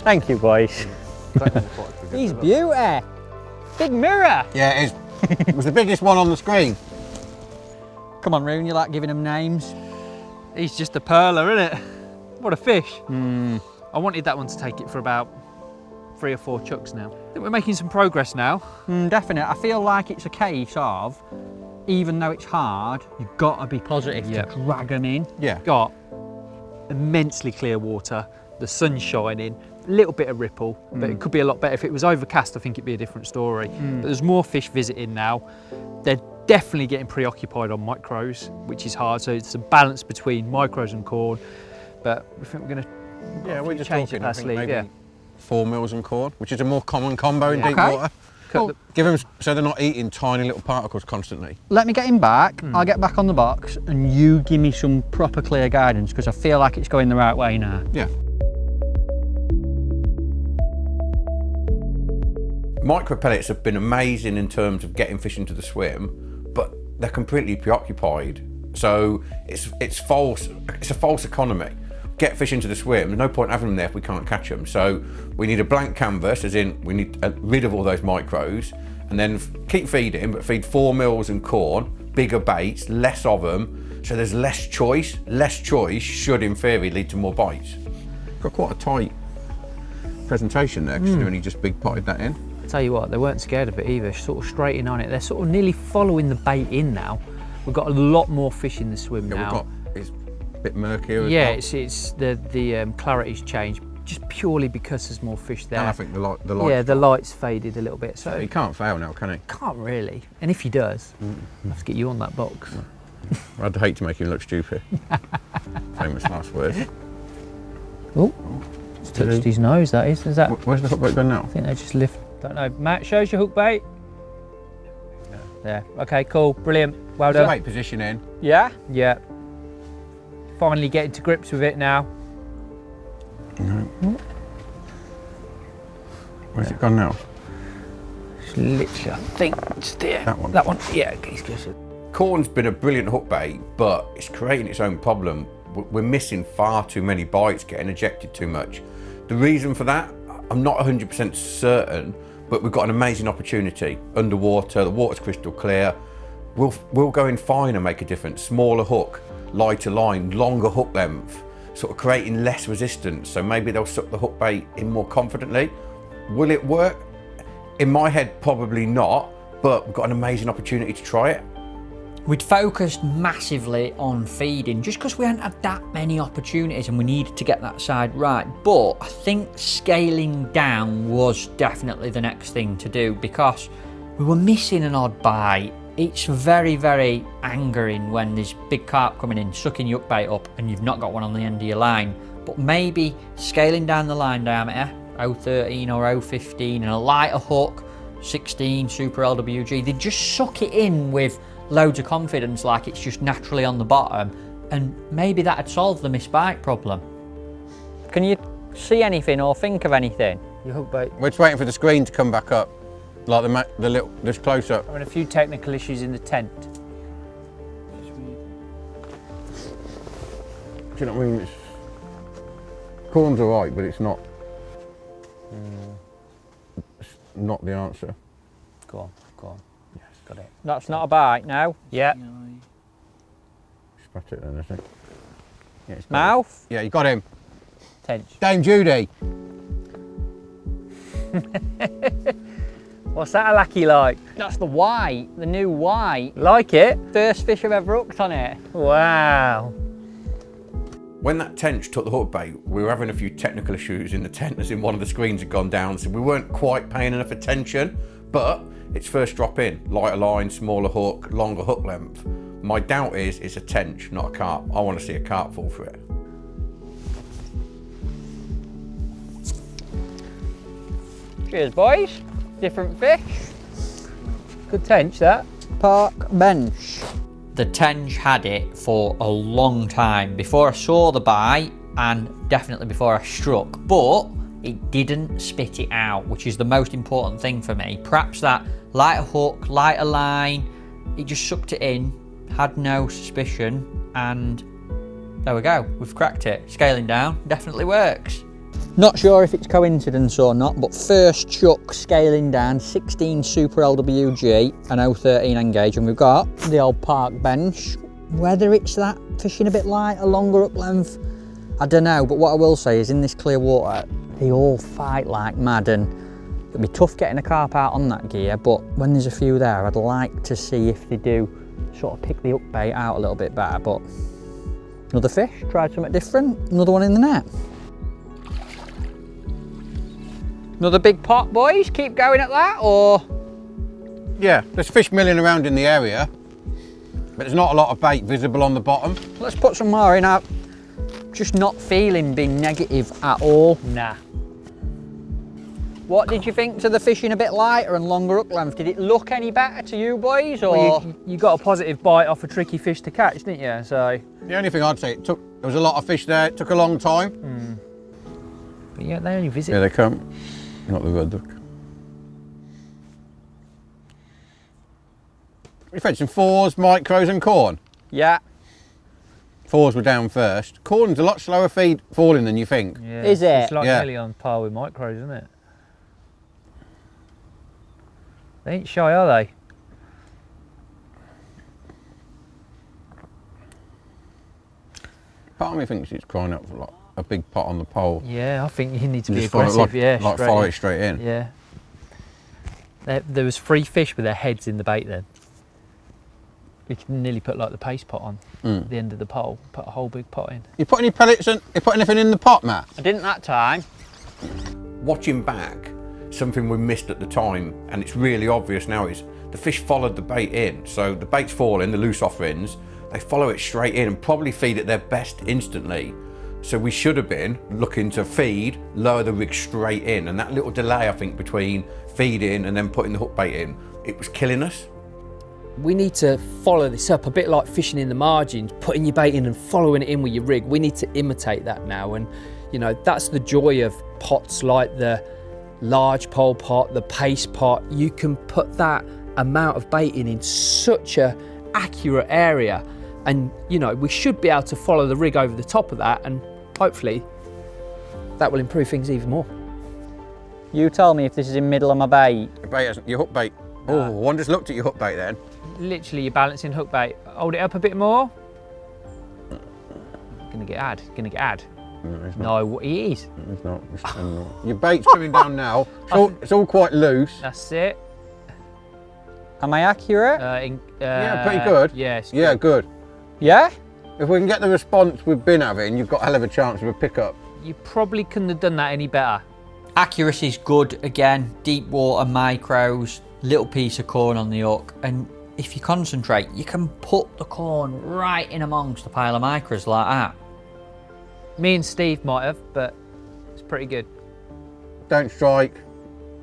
Thank you, boys. He's beauty. Big mirror. Yeah, it is. It was the biggest one on the screen. Come on, Roon, you like giving them names? He's just a perler, isn't it? What a fish. I wanted that one to take it for about 3 or 4 chucks now. I think we're making some progress now. Definitely. I feel like it's a case of, even though it's hard, you've got to be positive to drag them in. Yeah. Got immensely clear water, the sun's shining, a little bit of ripple, but it could be a lot better. If it was overcast, I think it'd be a different story. But there's more fish visiting now. They're definitely getting preoccupied on micros, which is hard. So it's a balance between micros and corn. But we think we're going to we're just change talking, it I think nicely. maybe 4 mils and corn, which is a more common combo in deep Okay. water. Cool. Give them so they're not eating tiny little particles constantly. Let me get him back. I'll get back on the box and you give me some proper clear guidance because I feel like it's going the right way now. Yeah. Micro pellets have been amazing in terms of getting fish into the swim, but they're completely preoccupied. So it's false. It's a false economy. Get fish into the swim. There's no point having them there if we can't catch them. So we need a blank canvas, as in we need rid of all those micros, and then keep feeding, but feed 4 mils and corn, bigger baits, less of them, so there's less choice. Less choice should, in theory, lead to more bites. Got quite a tight presentation there, considering he just big potted that in. Tell you what, they weren't scared of it either, sort of straight in on it. They're sort of nearly following the bait in now. We've got a lot more fish in the swim Yeah, now. it's a bit murkier as Yeah, well. it's the clarity's changed just purely because there's more fish there. And I think the light. Yeah, the light's faded a little bit, so He can't fail now, can he? can't really. And if he does, I'll have to get you on that box. I'd hate to make him look stupid. Famous last words. Oh, it's touched his nose. That is. Is that? Where's the hook boat gone now? I think they just lift. Don't know. Matt, shows your hook bait. There. Okay, cool, brilliant. Well done. Bait position in. Yeah? Yeah. Finally getting to grips with it now. Where's it gone now? It's literally, I think it's there. That one? That one. Yeah. Okay, it's good. Corn's been a brilliant hook bait, but it's creating its own problem. We're missing far too many bites, getting ejected too much. The reason for that, I'm not 100% certain, but we've got an amazing opportunity. Underwater, the water's crystal clear. We'll go in fine and make a difference. Smaller hook, lighter line, longer hook length, sort of creating less resistance. So maybe they'll suck the hook bait in more confidently. Will it work? In my head, probably not, but we've got an amazing opportunity to try it. We'd focused massively on feeding just because we hadn't had that many opportunities and we needed to get that side right. But I think scaling down was definitely the next thing to do because we were missing an odd bite. It's very, very angering when there's big carp coming in, sucking your hook bait up and you've not got one on the end of your line. But maybe scaling down the line diameter, 0.13 or 0.15, and a lighter hook, 16 Super LWG, they just suck it in with loads of confidence like it's just naturally on the bottom, and maybe that'd solve the missed bite problem. Can you see anything or think of anything? Your hook bait. We're just waiting for the screen to come back up, like the little, just close up. Having a few technical issues in the tent. Do you know what I mean? Corn's alright, but it's not. It's not the answer. Go on, go on. Yes, got it. That's not a bite now. Yeah. Spat it then, I think. Yeah, it's got Mouth? it. Yeah, you got him. Tench. Dame Judy. What's that a lackey like? That's the white, the new white. Like it? First fish I've ever hooked on it. Wow. When that tench took the hook bait, we were having a few technical issues in the tent, as in one of the screens had gone down, so we weren't quite paying enough attention, but it's first drop in, lighter line, smaller hook, longer hook length. My doubt is it's a tench, not a carp. I want to see a carp fall for it. Cheers, boys. Different fish. Good tench, that. Park bench. The tench had it for a long time before I saw the bite and definitely before I struck, but it didn't spit it out, which is the most important thing for me. Perhaps that lighter hook, lighter line, it just sucked it in, had no suspicion, and there we go, we've cracked it. Scaling down definitely works. Not sure if it's coincidence or not, but first chuck scaling down, 16 Super LWG and 0.13 engage, and we've got the old park bench. Whether it's that fishing a bit lighter, longer up length, I don't know. But what I will say is in this clear water, they all fight like mad, and it'll be tough getting a carp out on that gear, but when there's a few there, I'd like to see if they do sort of pick the up bait out a little bit better. But another fish, tried something different, another one in the net. Another big pot, boys, keep going at that, or? Yeah, there's fish milling around in the area, but there's not a lot of bait visible on the bottom. Let's put some more in. I'm just not feeling being negative at all. Nah. What did you think to the fishing a bit lighter and longer hook length? Did it look any better to you boys, or? Well, you got a positive bite off a tricky fish to catch, didn't you? So. The only thing I'd say, there was a lot of fish there, it took a long time. But yeah, they only visit. Here they come, not the red duck. We fed some fours, micros and corn. Yeah. Fours were down first. Corn's a lot slower feed falling than you think. Yeah, Is it? It's like Yeah. nearly on par with micros, isn't it? They ain't shy, are they? Part of me thinks it's crying out for like a big pot on the pole. Yeah, I think you need to And be just follow it aggressive. Yeah, like straight follow in. it straight in. Yeah. There was 3 fish with their heads in the bait then. We could nearly put like the paste pot on at the end of the pole, put a whole big pot in. You put any pellets in? You put anything in the pot, Matt? I didn't that time. Watching back, something we missed at the time, and it's really obvious now, is the fish followed the bait in. So the bait's falling, the loose off rins, they follow it straight in and probably feed at their best instantly. So we should have been looking to feed, lower the rig straight in, and that little delay, I think, between feeding and then putting the hook bait in, it was killing us. We need to follow this up a bit like fishing in the margins, putting your bait in and following it in with your rig. We need to imitate that now, and you know, that's the joy of pots like the large pole pot, the paste pot. You can put that amount of bait in such a accurate area, and you know, we should be able to follow the rig over the top of that, and hopefully that will improve things even more. You tell me if this is in middle of my bait. Your bait hasn't, your hook bait. Oh, one just looked at your hook bait then. Literally, you're balancing hook bait. Hold it up a bit more. Gonna get ad. Gonna get ad. No, it's not. No, he is. It's not. Your bait's coming down now. It's all quite loose. That's it. Am I accurate? Yeah, pretty good. Yes. Yeah, good. Yeah? If we can get the response we've been having, you've got a hell of a chance of a pickup. You probably couldn't have done that any better. Accuracy's good again, deep water, micros, little piece of corn on the hook, and if you concentrate, you can put the corn right in amongst a pile of micros like that. Me and Steve might have, but it's pretty good. Don't strike.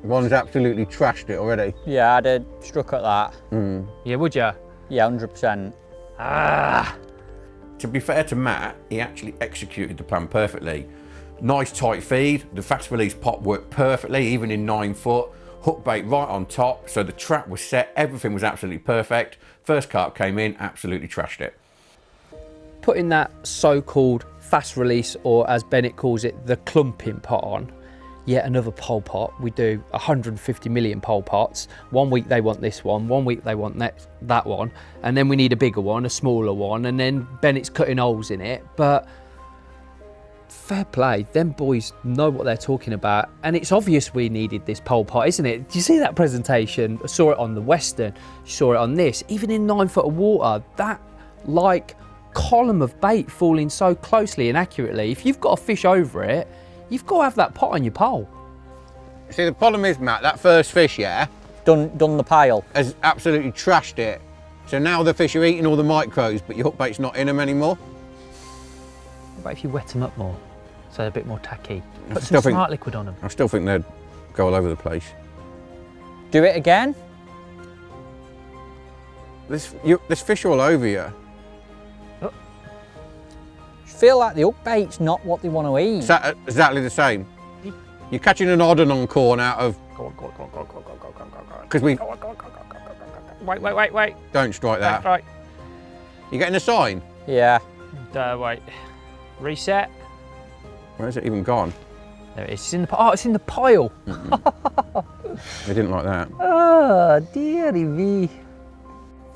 One's absolutely trashed it already. Yeah, I'd have struck at that. Yeah, would you? Yeah, 100%. To be fair to Matt, he actually executed the plan perfectly. Nice tight feed, the fast release pot worked perfectly, even in 9 foot. Hook bait right on top, so the trap was set, everything was absolutely perfect. First carp came in, absolutely trashed it. Putting that so-called fast release, or as Bennett calls it, the clumping pot on, yet another pole pot. We do 150 million pole pots. 1 week they want this one week they want that one, and then we need a bigger one, a smaller one, and then Bennett's cutting holes in it. But fair play, them boys know what they're talking about, and it's obvious we needed this pole pot, isn't it? Did you see that presentation? I saw it on the Western, you saw it on this, even in 9 foot of water, that like column of bait falling so closely and accurately. If you've got a fish over it, you've got to have that pot on your pole. See, the problem is, Matt, that first fish, yeah, Done the pile. has absolutely trashed it. So now the fish are eating all the micros, but your hook bait's not in them anymore. What about if you wet them up more, so they're a bit more tacky? Put still some think- smart liquid on them. I still think they'd go all over the place. Do it again. There's fish all over you. Feel like the hook bait's not what they want to eat. Exactly the same. You're catching an odd one on corn out of... Because we... Wait. Don't strike that. Right. You getting a sign? Yeah. Wait. Reset. Where's it even gone? There it is. It's in the it's in the pile. They didn't like that. Oh, dearie me.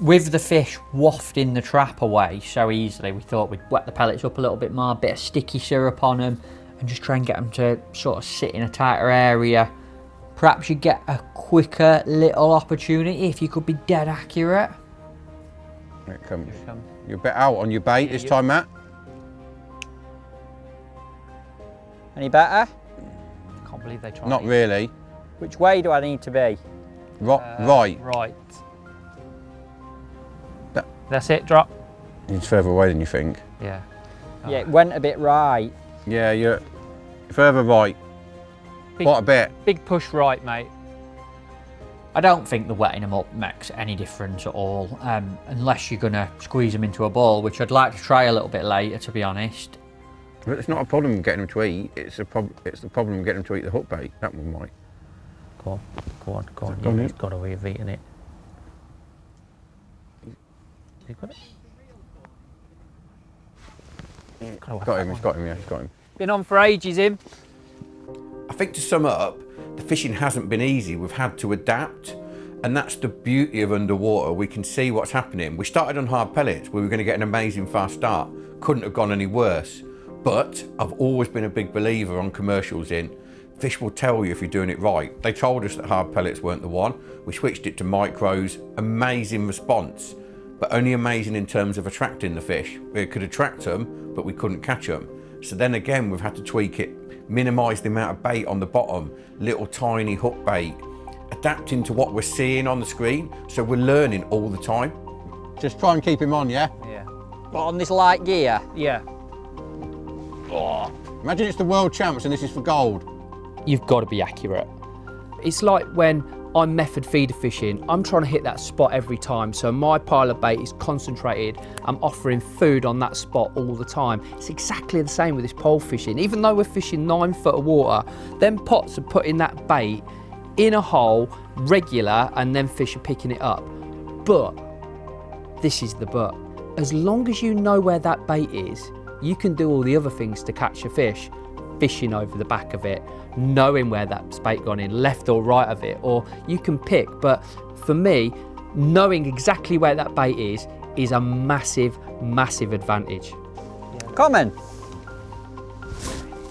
with the fish wafting the trap away so easily, we thought we'd wet the pellets up a little bit more, a bit of sticky syrup on them, and just try and get them to sort of sit in a tighter area. Perhaps you get a quicker little opportunity if you could be dead accurate. Here it comes. You're a bit out on your bait this time, Matt. Any better? Can't believe they tried. Not really. Which way do I need to be? Right. Right. That- That's it, drop. It's further away than you think. Yeah. Yeah, it went a bit right. Yeah, you're further right. Big, Quite a bit. big push right, mate. I don't think the wetting them up makes any difference at all, unless you're going to squeeze them into a ball, which I'd like to try a little bit later, to be honest. But it's not a problem getting them to eat. It's the problem getting them to eat the hook bait. That one might. Go on. Go on, He's got a way of eating it. You got it? Got him. He's got him. Yeah, he's got him. Been on for ages, him. I think to sum up, the fishing hasn't been easy. We've had to adapt, and that's the beauty of underwater. We can see what's happening. We started on hard pellets. We were going to get an amazing fast start. Couldn't have gone any worse. But I've always been a big believer on commercials in fish will tell you if you're doing it right. They told us that hard pellets weren't the one. We switched it to micros. Amazing response, but only amazing in terms of attracting the fish. We could attract them, but we couldn't catch them. So then again, we've had to tweak it, minimise the amount of bait on the bottom, little tiny hook bait, adapting to what we're seeing on the screen. So we're learning all the time. Just try and keep him on, yeah? Yeah. What, on this light gear? Yeah. Imagine it's the world champs and this is for gold. You've got to be accurate. It's like when I'm method feeder fishing, I'm trying to hit that spot every time, so my pile of bait is concentrated. I'm offering food on that spot all the time. It's exactly the same with this pole fishing. Even though we're fishing 9 foot of water, them pots are putting that bait in a hole regular, and then fish are picking it up. But this is the but. As long as you know where that bait is, you can do all the other things to catch a fish. Fishing over the back of it, knowing where that's bait gone in, left or right of it, or you can pick. But for me, knowing exactly where that bait is a massive, massive advantage. Common.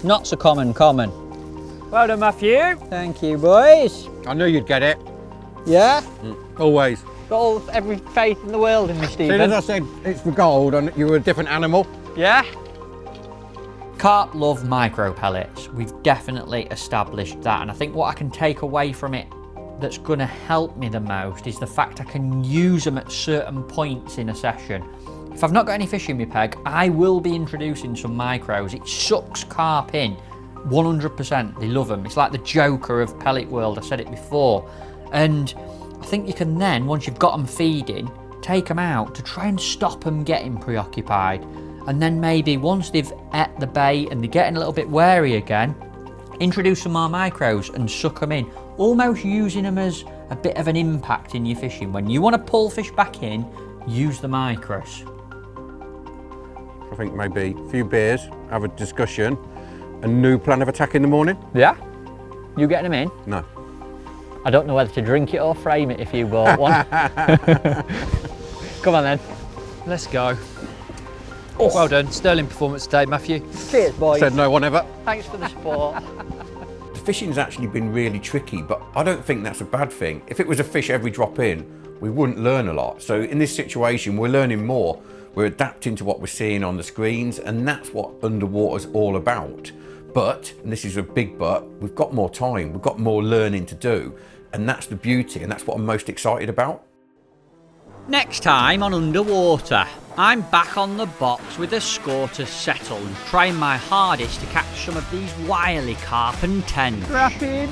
Not so common. Well done, Matthew. Thank you, boys. I knew you'd get it. Yeah? Always. Got every faith in the world in me, As soon as Stephen. I said it's for gold and you were a different animal. Yeah? Carp love micro pellets. We've definitely established that, and I think what I can take away from it that's going to help me the most is the fact I can use them at certain points in a session. If I've not got any fish in my peg, I will be introducing some micros. It sucks carp in 100%. They love them. It's like the Joker of pellet world. I said it before. And I think you can then, once you've got them feeding, take them out to try and stop them getting preoccupied. And then maybe once they've ate the bait and they're getting a little bit wary again, introduce some more micros and suck them in, almost using them as a bit of an impact in your fishing. When you want to pull fish back in, use the micros. I think maybe a few beers, have a discussion, a new plan of attack in the morning. Yeah? You getting them in? No. I don't know whether to drink it or frame it if you bought one. Come on then. Let's go. Well done. Sterling performance today, Matthew. Cheers, boys. Said no one ever. Thanks for the support. The fishing's actually been really tricky, but I don't think that's a bad thing. If it was a fish every drop in, we wouldn't learn a lot. So in this situation, we're learning more. We're adapting to what we're seeing on the screens, and that's what underwater's all about. But, and this is a big but, we've got more time, we've got more learning to do, and that's the beauty, and that's what I'm most excited about. Next time on Underwater, I'm back on the box with a score to settle and trying my hardest to catch some of these wily carp and tench. Rapid.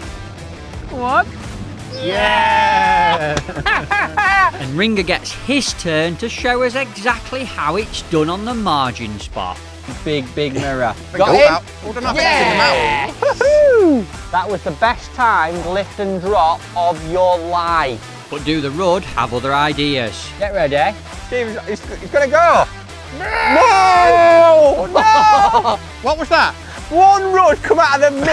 What? Yeah! And Ringer gets his turn to show us exactly how it's done on the margin spot. Big mirror. Got him? Well done, Yeah! Woohoo! That was the best timed lift and drop of your life. But do the Rudd have other ideas? Get ready. Steve, he's gonna go! No! No! What was that? One rod come out of the mist.